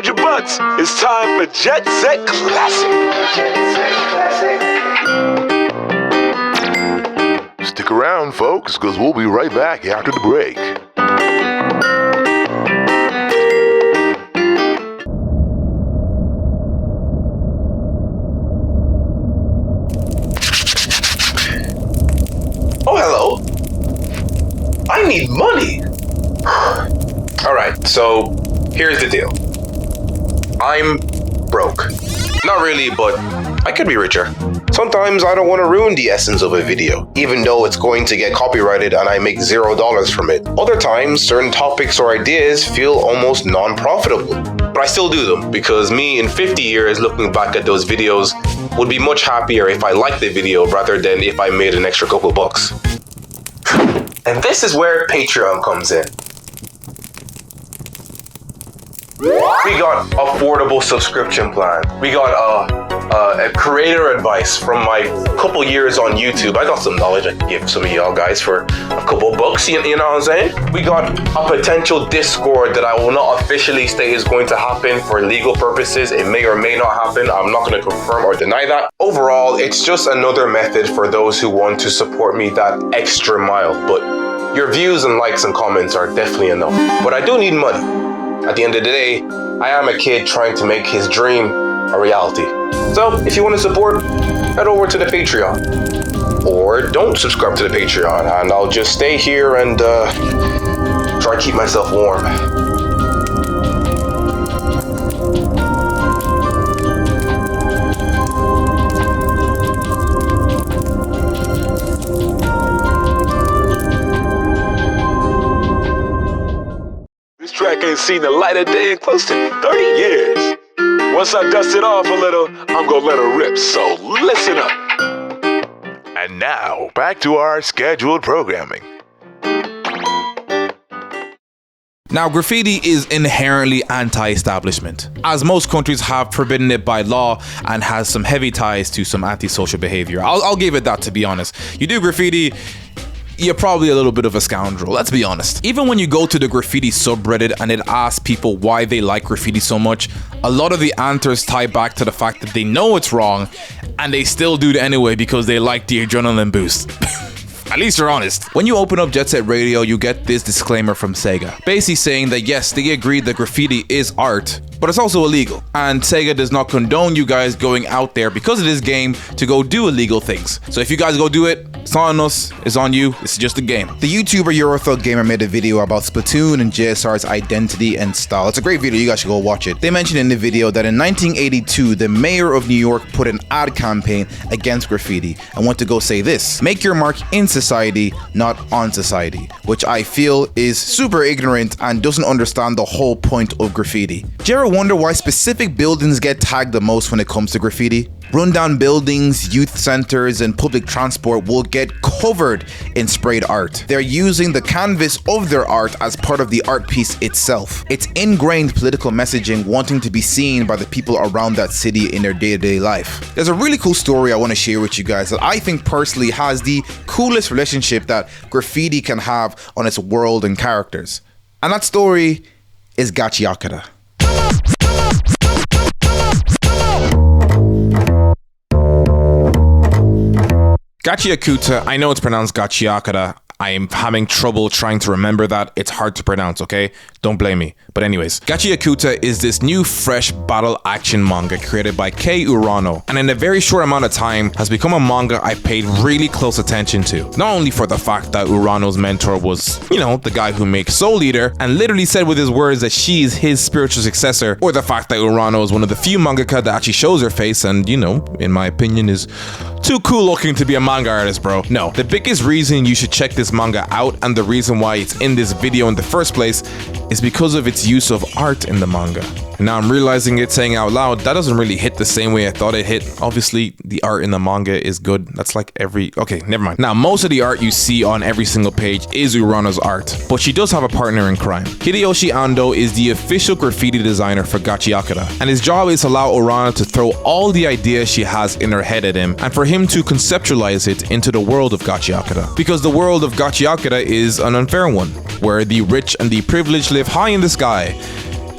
hold your butts. It's time for Jetset Classic. Stick around, folks, because we'll be right back after the break. Oh, hello. I need money. Alright, so here's the deal. I'm broke. Not really, but I could be richer. Sometimes I don't want to ruin the essence of a video, even though it's going to get copyrighted and I make $0 from it. Other times, certain topics or ideas feel almost non-profitable. But I still do them, because me in 50 years looking back at those videos would be much happier if I liked the video rather than if I made an extra couple bucks. And this is where Patreon comes in. We got affordable subscription plan. We got a creator advice from my couple years on YouTube. I got some knowledge I can give some of y'all guys for a couple bucks, you know what I'm saying? We got a potential Discord that I will not officially state is going to happen for legal purposes. It may or may not happen. I'm not going to confirm or deny that. Overall, it's just another method for those who want to support me that extra mile. But your views and likes and comments are definitely enough. But I do need money. At the end of the day, I am a kid trying to make his dream a reality. So, if you want to support, head over to the Patreon. Or don't subscribe to the Patreon, and I'll just stay here and try to keep myself warm. This track ain't seen the light of day in close to 30 years. Once I dust it off a little, I'm gonna let her rip, so listen up. And now, back to our scheduled programming. Now, graffiti is inherently anti-establishment, as most countries have forbidden it by law and has some heavy ties to some antisocial behavior. I'll give it that, to be honest. You do graffiti, you're probably a little bit of a scoundrel, let's be honest. Even when you go to the graffiti subreddit and it asks people why they like graffiti so much, a lot of the answers tie back to the fact that they know it's wrong and they still do it anyway because they like the adrenaline boost. At least you're honest. When you open up Jetset Radio, you get this disclaimer from Sega, basically saying that yes, they agree that graffiti is art, but it's also illegal. And Sega does not condone you guys going out there because of this game to go do illegal things. So if you guys go do it, it's not on us, it's on you, it's just a game. The YouTuber Eurothug Gamer made a video about Splatoon and JSR's identity and style. It's a great video, you guys should go watch it. They mentioned in the video that in 1982, the mayor of New York put an ad campaign against graffiti and went to go say this: make your mark in society, not on society, which I feel is super ignorant and doesn't understand the whole point of graffiti. Do you ever wonder why specific buildings get tagged the most when it comes to graffiti? Rundown buildings, youth centers, and public transport will get covered in sprayed art. They're using the canvas of their art as part of the art piece itself. It's ingrained political messaging wanting to be seen by the people around that city in their day-to-day life. There's a really cool story I want to share with you guys that I think personally has the coolest relationship that graffiti can have on its world and characters. And that story is Gachiakuta. Gachiakuta, I know it's pronounced Gachiakuta. I am having trouble trying to remember that. It's hard to pronounce, okay? Don't blame me. But anyways, Gachiakuta is this new fresh battle action manga created by Kei Urano, and in a very short amount of time has become a manga I paid really close attention to. Not only for the fact that Urano's mentor was, you know, the guy who makes Soul Eater and literally said with his words that she is his spiritual successor, or the fact that Urano is one of the few mangaka that actually shows her face and, you know, in my opinion is too cool looking to be a manga artist, bro. No, the biggest reason you should check this manga out, and the reason why it's in this video in the first place, is because of its use of art in the manga. And now I'm realizing it saying out loud, that doesn't really hit the same way I thought it hit. Obviously, the art in the manga is good. That's like okay, never mind. Now, most of the art you see on every single page is Urano's art, but she does have a partner in crime. Hideyoshi Ando is the official graffiti designer for Gachiakuta, and his job is to allow Urano to throw all the ideas she has in her head at him, and for him to conceptualize it into the world of Gachiakuta. Because the world of Gachiakuta is an unfair one, where the rich and the privileged live high in the sky,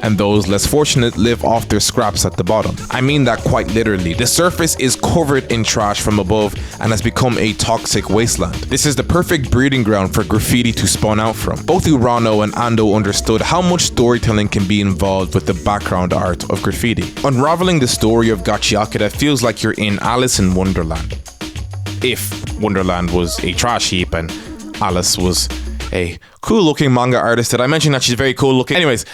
and those less fortunate live off their scraps at the bottom. I mean that quite literally. The surface is covered in trash from above and has become a toxic wasteland. This is the perfect breeding ground for graffiti to spawn out from. Both Urano and Ando understood how much storytelling can be involved with the background art of graffiti. Unraveling the story of Gachiakuta feels like you're in Alice in Wonderland. If Wonderland was a trash heap and Alice was a cool looking manga artist. Did I mention that she's very cool looking? Anyways,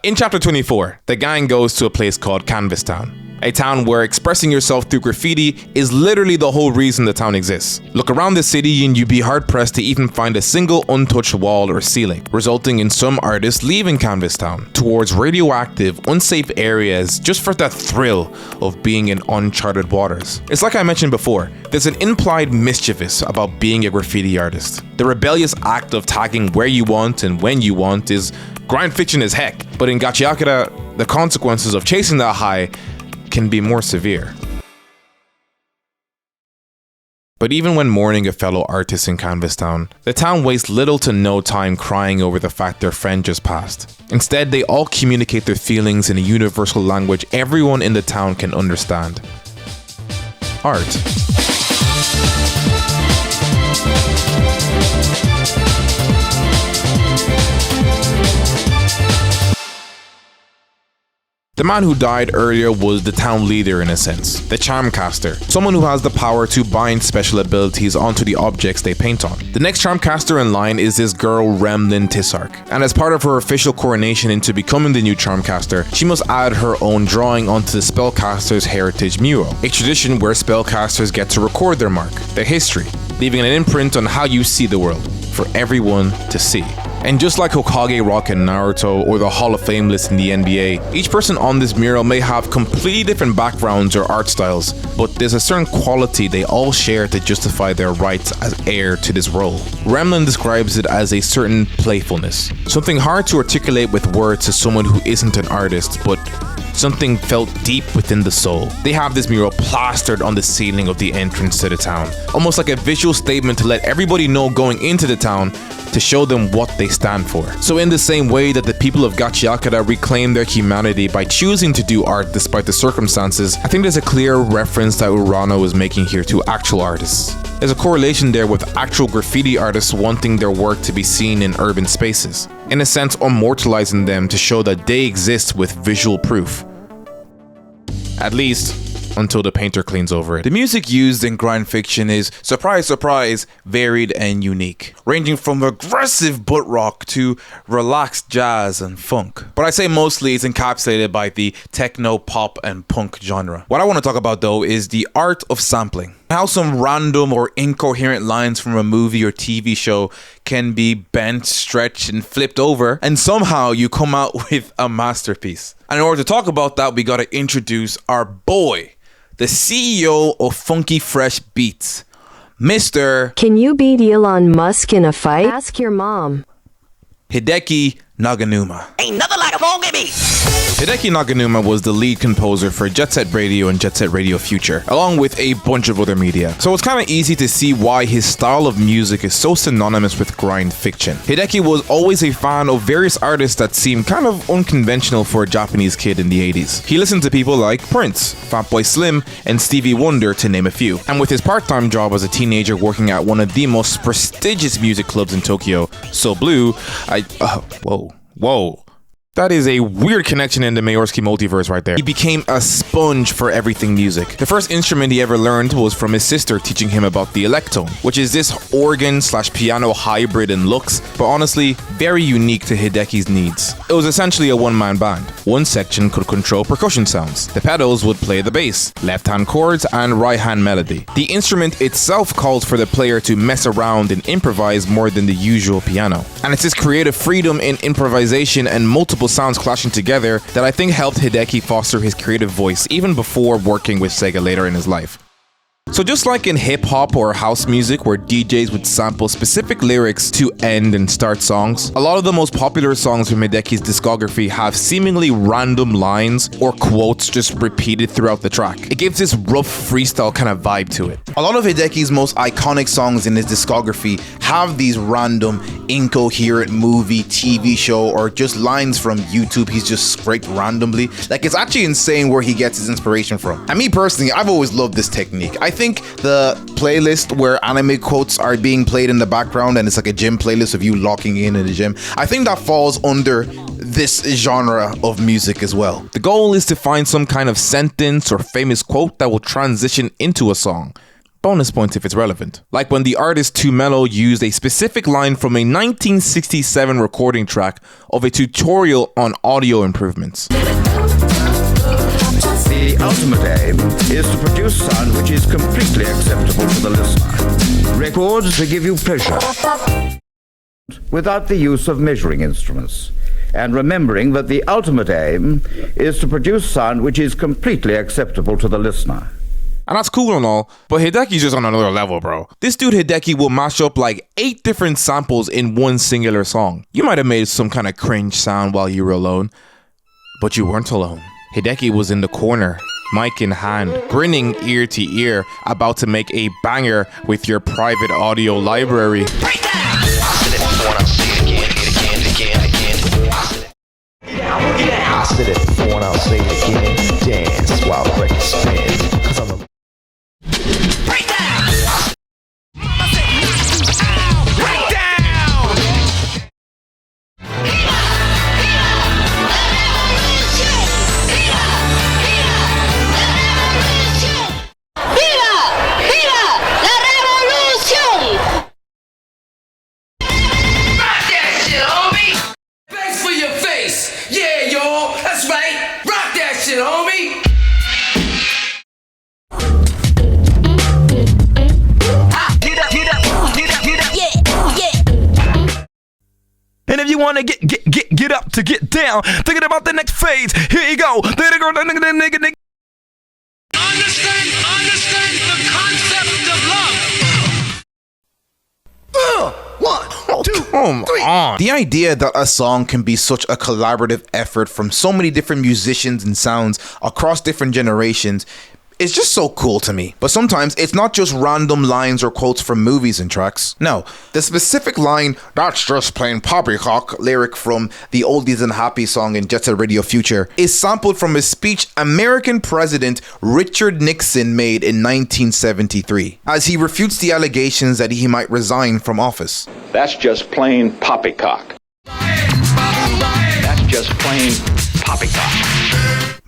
in chapter 24, the gang goes to a place called Canvas Town. A town where expressing yourself through graffiti is literally the whole reason the town exists. Look around the city and you'd be hard pressed to even find a single untouched wall or ceiling, resulting in some artists leaving Canvas Town towards radioactive, unsafe areas just for that thrill of being in uncharted waters. It's like I mentioned before, there's an implied mischievous about being a graffiti artist. The rebellious act of tagging where you want and when you want is grind fiction as heck, but in Gachiakuta, the consequences of chasing that high can be more severe. But even when mourning a fellow artist in Canvas Town, the town wastes little to no time crying over the fact their friend just passed. Instead, they all communicate their feelings in a universal language everyone in the town can understand. Art. The man who died earlier was the town leader in a sense, the Charmcaster, someone who has the power to bind special abilities onto the objects they paint on. The next Charmcaster in line is this girl Remlin Tissark, and as part of her official coronation into becoming the new Charmcaster, she must add her own drawing onto the Spellcaster's Heritage mural, a tradition where spellcasters get to record their mark, their history, leaving an imprint on how you see the world, for everyone to see. And just like Hokage Rock in Naruto or the Hall of Fame list in the NBA, each person on this mural may have completely different backgrounds or art styles, but there's a certain quality they all share to justify their rights as heir to this role. Remlin describes it as a certain playfulness, something hard to articulate with words to someone who isn't an artist, but something felt deep within the soul. They have this mural plastered on the ceiling of the entrance to the town, almost like a visual statement to let everybody know going into the town, to show them what they stand for. So in the same way that the people of Gachiakuta reclaim their humanity by choosing to do art despite the circumstances, I think there's a clear reference that Urano is making here to actual artists. There's a correlation there with actual graffiti artists wanting their work to be seen in urban spaces, in a sense immortalizing them to show that they exist with visual proof. At least, until the painter cleans over it. The music used in grind fiction is, surprise surprise, varied and unique, ranging from aggressive butt rock to relaxed jazz and funk. But I say mostly it's encapsulated by the techno, pop and punk genre. What I want to talk about though is the art of sampling. How some random or incoherent lines from a movie or TV show can be bent, stretched and flipped over, and somehow you come out with a masterpiece. And in order to talk about that, we gotta introduce our boy, the CEO of Funky Fresh Beats, Mr. Can you beat Elon Musk in a fight? Ask your mom. Hideki Naganuma. Ain't nothing like a funky beat. Hideki Naganuma was the lead composer for Jetset Radio and Jetset Radio Future, along with a bunch of other media. So it's kind of easy to see why his style of music is so synonymous with grind fiction. Hideki was always a fan of various artists that seemed kind of unconventional for a Japanese kid in the 80s. He listened to people like Prince, Fatboy Slim, and Stevie Wonder to name a few. And with his part-time job as a teenager working at one of the most prestigious music clubs in Tokyo, So Blue, Whoa. That is a weird connection in the Mayorski multiverse right there. He became a sponge for everything music. The first instrument he ever learned was from his sister teaching him about the electone, which is this organ/piano hybrid in looks, but honestly, very unique to Hideki's needs. It was essentially a one-man band. One section could control percussion sounds. The pedals would play the bass, left-hand chords, and right-hand melody. The instrument itself calls for the player to mess around and improvise more than the usual piano. And it's this creative freedom in improvisation and multiple sounds clashing together that I think helped Hideki foster his creative voice even before working with Sega later in his life. So just like in hip-hop or house music where DJs would sample specific lyrics to end and start songs, a lot of the most popular songs from Hideki's discography have seemingly random lines or quotes just repeated throughout the track. It gives this rough freestyle kind of vibe to it. A lot of Hideki's most iconic songs in his discography have these random, incoherent movie, TV show, or just lines from YouTube he's just scraped randomly. Like, it's actually insane where he gets his inspiration from. And me personally, I've always loved this technique. I think the playlist where anime quotes are being played in the background and it's like a gym playlist of you locking in the gym, I think that falls under this genre of music as well. The goal is to find some kind of sentence or famous quote that will transition into a song. Bonus points if it's relevant. Like when the artist Too Mellow used a specific line from a 1967 recording track of a tutorial on audio improvements. The ultimate aim is to produce sound which is completely acceptable to the listener. Records to give you pleasure without the use of measuring instruments. And remembering that the ultimate aim is to produce sound which is completely acceptable to the listener. And that's cool and all, but Hideki's just on another level, bro. This dude Hideki will mash up like 8 different samples in one singular song. You might have made some kind of cringe sound while you were alone, but you weren't alone. Hideki was in the corner, mic in hand, grinning ear to ear, about to make a banger with your private audio library. I said it before and I'll say it again. Dance while record spins. Cause I'm a And if you want to get up to get down, thinking about the next phase, here you go. There the girl, nigga. Understand the concept of love. 1, 2, 3. The idea that a song can be such a collaborative effort from so many different musicians and sounds across different generations is just so cool to me. But sometimes it's not just random lines or quotes from movies and tracks. No, the specific line, "That's just plain poppycock" lyric from the Oldies and Happy song in Jetset Radio Future is sampled from a speech American President Richard Nixon made in 1973 as he refutes the allegations that he might resign from office. That's just plain poppycock. That's just plain poppycock.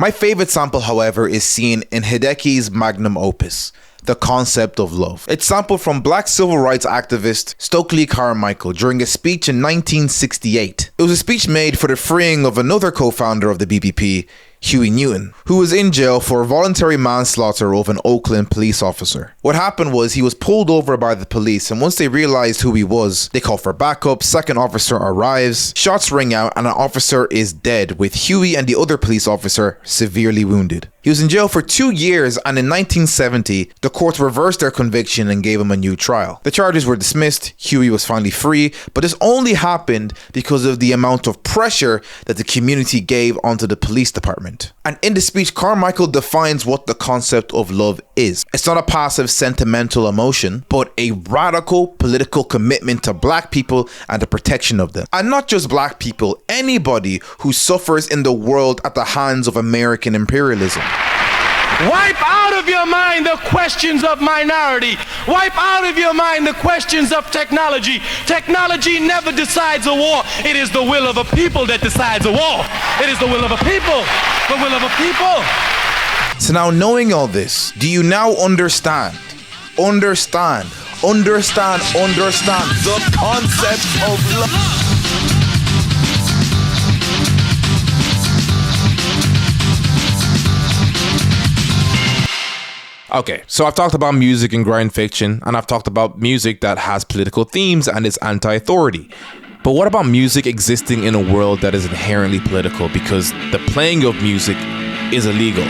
My favorite sample, however, is seen in Hideki's magnum opus, The Concept of Love. It's sampled from Black civil rights activist Stokely Carmichael during a speech in 1968. It was a speech made for the freeing of another co-founder of the BPP, Huey Newton, who was in jail for voluntary manslaughter of an Oakland police officer. What happened was he was pulled over by the police, and once they realized who he was, they called for backup. Second officer arrives, shots ring out, and an officer is dead, with Huey and the other police officer severely wounded. He was in jail for 2 years, and in 1970, the courts reversed their conviction and gave him a new trial. The charges were dismissed, Huey was finally free, but this only happened because of the amount of pressure that the community gave onto the police department. And in the speech, Carmichael defines what the concept of love is. It's not a passive sentimental emotion, but a radical political commitment to black people and the protection of them. And not just black people, anybody who suffers in the world at the hands of American imperialism. Wipe out of your mind the questions of minority. Wipe out of your mind the questions of technology. Technology never decides a war. It is the will of a people that decides a war. It is the will of a people. The will of a people. So now, knowing all this, do you now understand the concept of love? Okay, so I've talked about music and grind fiction, and I've talked about music that has political themes and is anti-authority. But what about music existing in a world that is inherently political because the playing of music is illegal?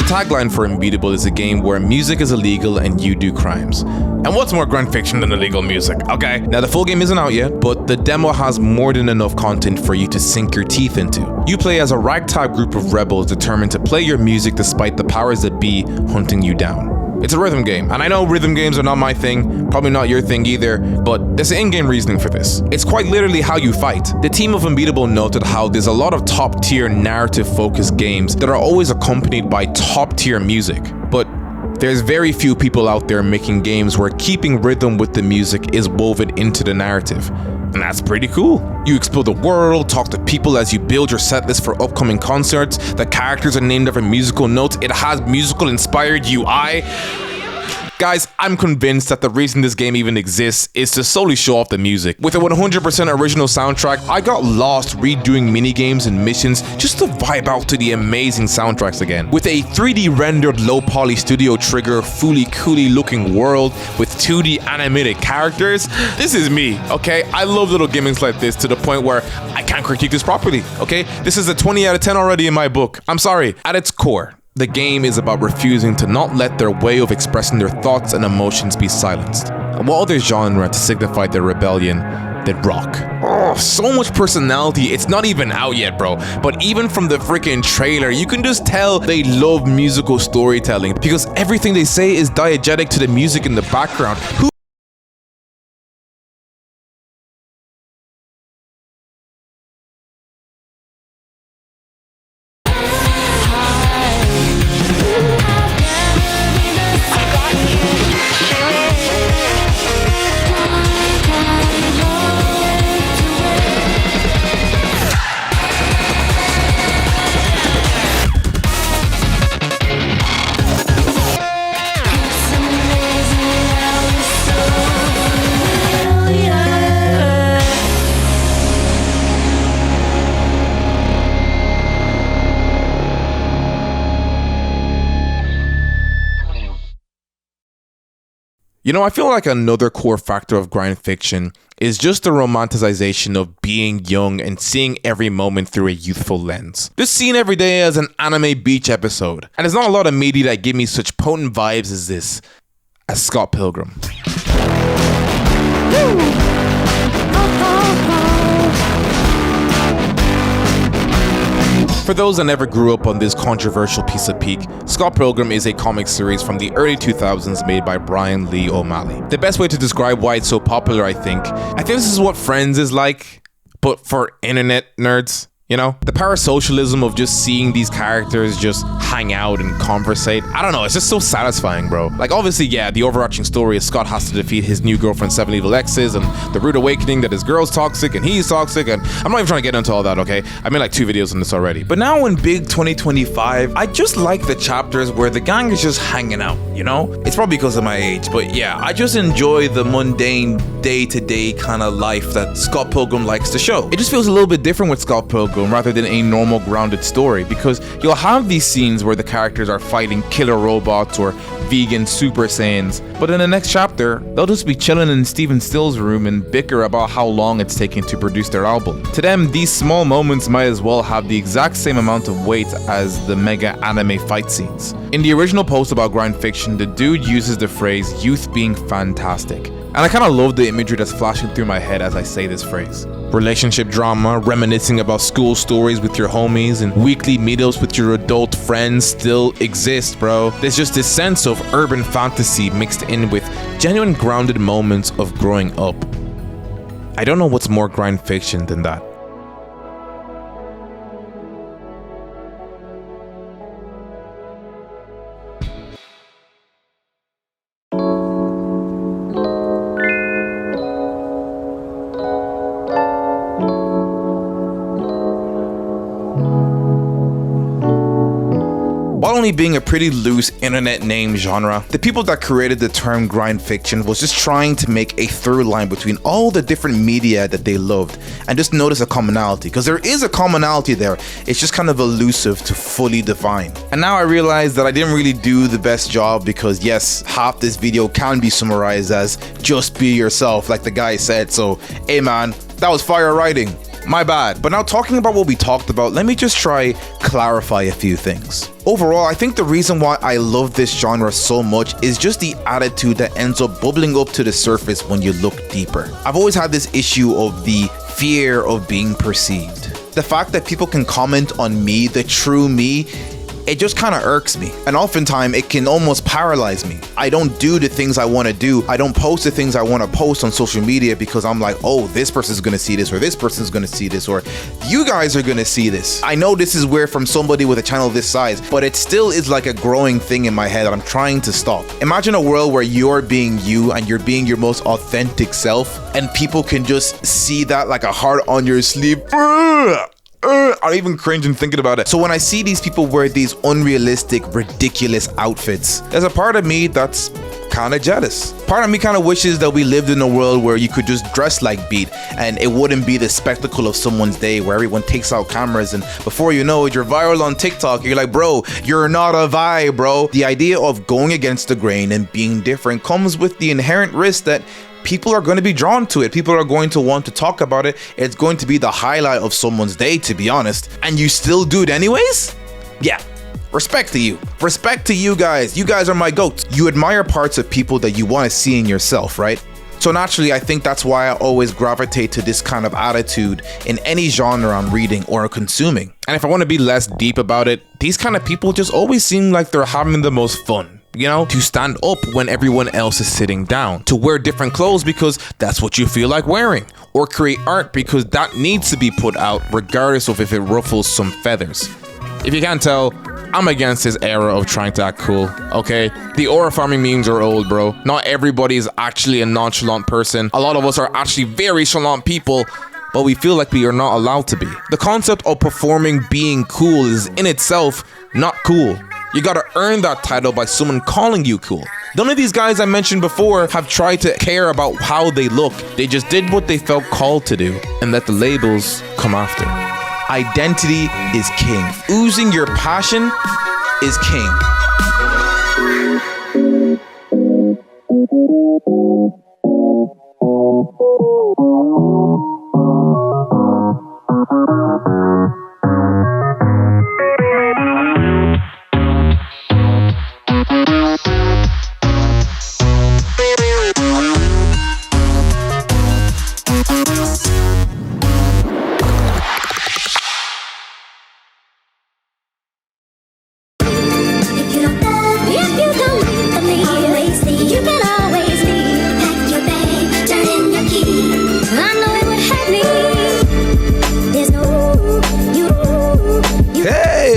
tagline for Unbeatable is a game where music is illegal and you do crimes. And what's more grind fiction than illegal music, okay? Now the full game isn't out yet, but the demo has more than enough content for you to sink your teeth into. You play as a ragtag group of rebels determined to play your music despite the powers that be hunting you down. It's a rhythm game, and I know rhythm games are not my thing, probably not your thing either, but there's an in-game reasoning for this. It's quite literally how you fight. The team of Unbeatable noted how there's a lot of top-tier narrative-focused games that are always accompanied by top-tier music, but there's very few people out there making games where keeping rhythm with the music is woven into the narrative. And that's pretty cool. You explore the world, talk to people as you build your setlist for upcoming concerts. The characters are named after musical notes. It has musical inspired UI. Guys, I'm convinced that the reason this game even exists is to solely show off the music. With a 100% original soundtrack, I got lost redoing minigames and missions just to vibe out to the amazing soundtracks again. With a 3D rendered low poly studio trigger, fully coolie looking world with 2D animated characters, this is me, okay? I love little gimmicks like this to the point where I can't critique this properly, okay? This is a 20 out of 10 already in my book. I'm sorry. At its core, the game is about refusing to not let their way of expressing their thoughts and emotions be silenced. And what other genre to signify their rebellion than rock? Oh, so much personality, it's not even out yet, bro. But even from the freaking trailer, you can just tell they love musical storytelling because everything they say is diegetic to the music in the background. You know, I feel like another core factor of grind fiction is just the romanticization of being young and seeing every moment through a youthful lens. Just seen every day as an anime beach episode. And there's not a lot of media that give me such potent vibes as this, as Scott Pilgrim. For those that never grew up on this controversial piece of peak, Scott Pilgrim is a comic series from the early 2000s made by Brian Lee O'Malley. The best way to describe why it's so popular, I think this is what Friends is like, but for internet nerds. You know, the parasocialism of just seeing these characters just hang out and conversate. I don't know, it's just so satisfying, bro. Like, obviously, yeah, the overarching story is Scott has to defeat his new girlfriend's 7 evil exes and the rude awakening that his girl's toxic and he's toxic, and I'm not even trying to get into all that, okay? I made like 2 videos on this already. But now in big 2025, I just like the chapters where the gang is just hanging out, you know? It's probably because of my age, but yeah, I just enjoy the mundane, day-to-day kind of life that Scott Pilgrim likes to show. It just feels a little bit different with Scott Pilgrim rather than a normal grounded story, because you'll have these scenes where the characters are fighting killer robots or vegan Super Saiyans, but in the next chapter they'll just be chilling in Steven Still's room and bicker about how long it's taking to produce their album. To them, these small moments might as well have the exact same amount of weight as the mega anime fight scenes. In the original post about grind fiction, the dude uses the phrase youth being fantastic, and I kind of love the imagery that's flashing through my head as I say this phrase. Relationship drama, reminiscing about school stories with your homies, and weekly meetups with your adult friends still exist, bro. There's just this sense of urban fantasy mixed in with genuine grounded moments of growing up. I don't know what's more grind fiction than that. While only being a pretty loose internet name genre, the people that created the term grind fiction was just trying to make a through line between all the different media that they loved and just notice a commonality, because there is a commonality there. It's just kind of elusive to fully define. And now I realize that I didn't really do the best job, because yes, half this video can be summarized as just be yourself like the guy said. So hey man, that was fire writing. My bad. But now talking about what we talked about, let me just try clarify a few things. Overall, I think the reason why I love this genre so much is just the attitude that ends up bubbling up to the surface when you look deeper. I've always had this issue of the fear of being perceived. The fact that people can comment on me, the true me, it just kind of irks me. And oftentimes it can almost paralyze me. I don't do the things I want to do. I don't post the things I want to post on social media because I'm like, oh, this person's going to see this, or this person's going to see this, or you guys are going to see this. I know this is weird from somebody with a channel this size, but it still is like a growing thing in my head that I'm trying to stop. Imagine a world where you're being you and you're being your most authentic self, and people can just see that like a heart on your sleeve. I'm even cringing thinking about it. So when I see these people wear these unrealistic, ridiculous outfits, there's a part of me that's kind of jealous. Part of me kind of wishes that we lived in a world where you could just dress like Beat and it wouldn't be the spectacle of someone's day where everyone takes out cameras and before you know it, you're viral on TikTok. You're like, bro, you're not a vibe, bro. The idea of going against the grain and being different comes with the inherent risk that people are going to be drawn to it. People are going to want to talk about it. It's going to be the highlight of someone's day, to be honest. And you still do it anyways? Yeah. Respect to you. Respect to you guys. You guys are my goats. You admire parts of people that you want to see in yourself, right? So naturally, I think that's why I always gravitate to this kind of attitude in any genre I'm reading or consuming. And if I want to be less deep about it, these kind of people just always seem like they're having the most fun. You know, to stand up when everyone else is sitting down, to wear different clothes because that's what you feel like wearing, or create art because that needs to be put out regardless of if it ruffles some feathers. If you can't tell, I'm against this era of trying to act cool, okay? The aura farming memes are old, bro. Not everybody is actually a nonchalant person. A lot of us are actually very chalant people, but we feel like we are not allowed to be. The concept of performing being cool is in itself not cool. You gotta earn that title by someone calling you cool. None of these guys I mentioned before have tried to care about how they look. They just did what they felt called to do and let the labels come after. Identity is king. Oozing your passion is king.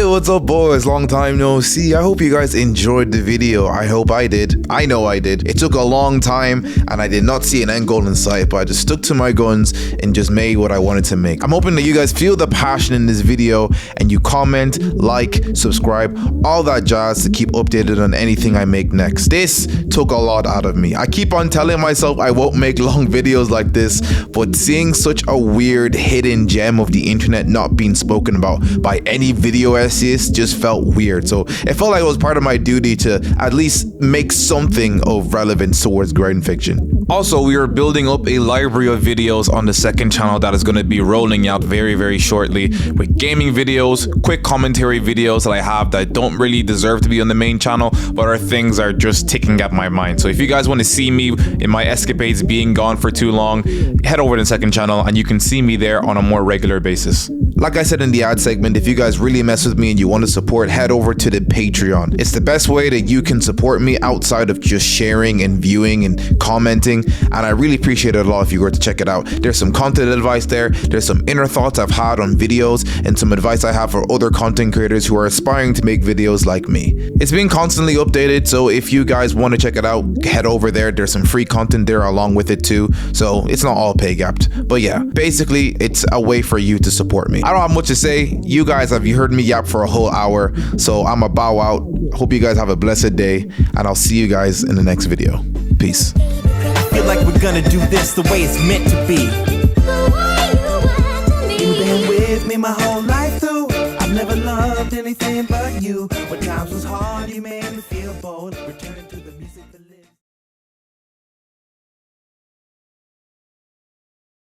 What's up, boys? Long time no see. I hope you guys enjoyed the video. I hope I did. I know I did. It took a long time and I did not see an end goal in sight, but I just stuck to my guns and just made what I wanted to make. I'm hoping that you guys feel the passion in this video and you comment, like, subscribe, all that jazz to keep updated on anything I make next. This took a lot out of me. I keep on telling myself I won't make long videos like this, but seeing such a weird hidden gem of the internet not being spoken about by any video essays just felt weird. So it felt like it was part of my duty to at least make something of relevance towards grind fiction. Also, we are building up a library of videos on the second channel that is going to be rolling out very, very shortly with gaming videos, quick commentary videos that I have that don't really deserve to be on the main channel, but are things that are just ticking at my mind. So if you guys want to see me in my escapades being gone for too long, head over to the second channel and you can see me there on a more regular basis. Like I said in the ad segment, if you guys really mess with me and you want to support, head over to the Patreon. It's the best way that you can support me outside of just sharing and viewing and commenting, and I really appreciate it a lot if you were to check it out. There's some content advice there, there's some inner thoughts I've had on videos, and some advice I have for other content creators who are aspiring to make videos like me. It's being constantly updated, so if you guys want to check it out, head over there. There's some free content there along with it too, so it's not all pay gapped. But yeah, basically it's a way for you to support me. I don't have much to say. You guys have heard me yap for a whole hour, so I'm a bow out. Hope you guys have a blessed day, and I'll see you guys in the next video. Peace. Feel like we're gonna do this the way it's meant to be. You've been with me my whole life through. I've never loved anything but you. When times was hard, you made me feel bold. Returning to the music.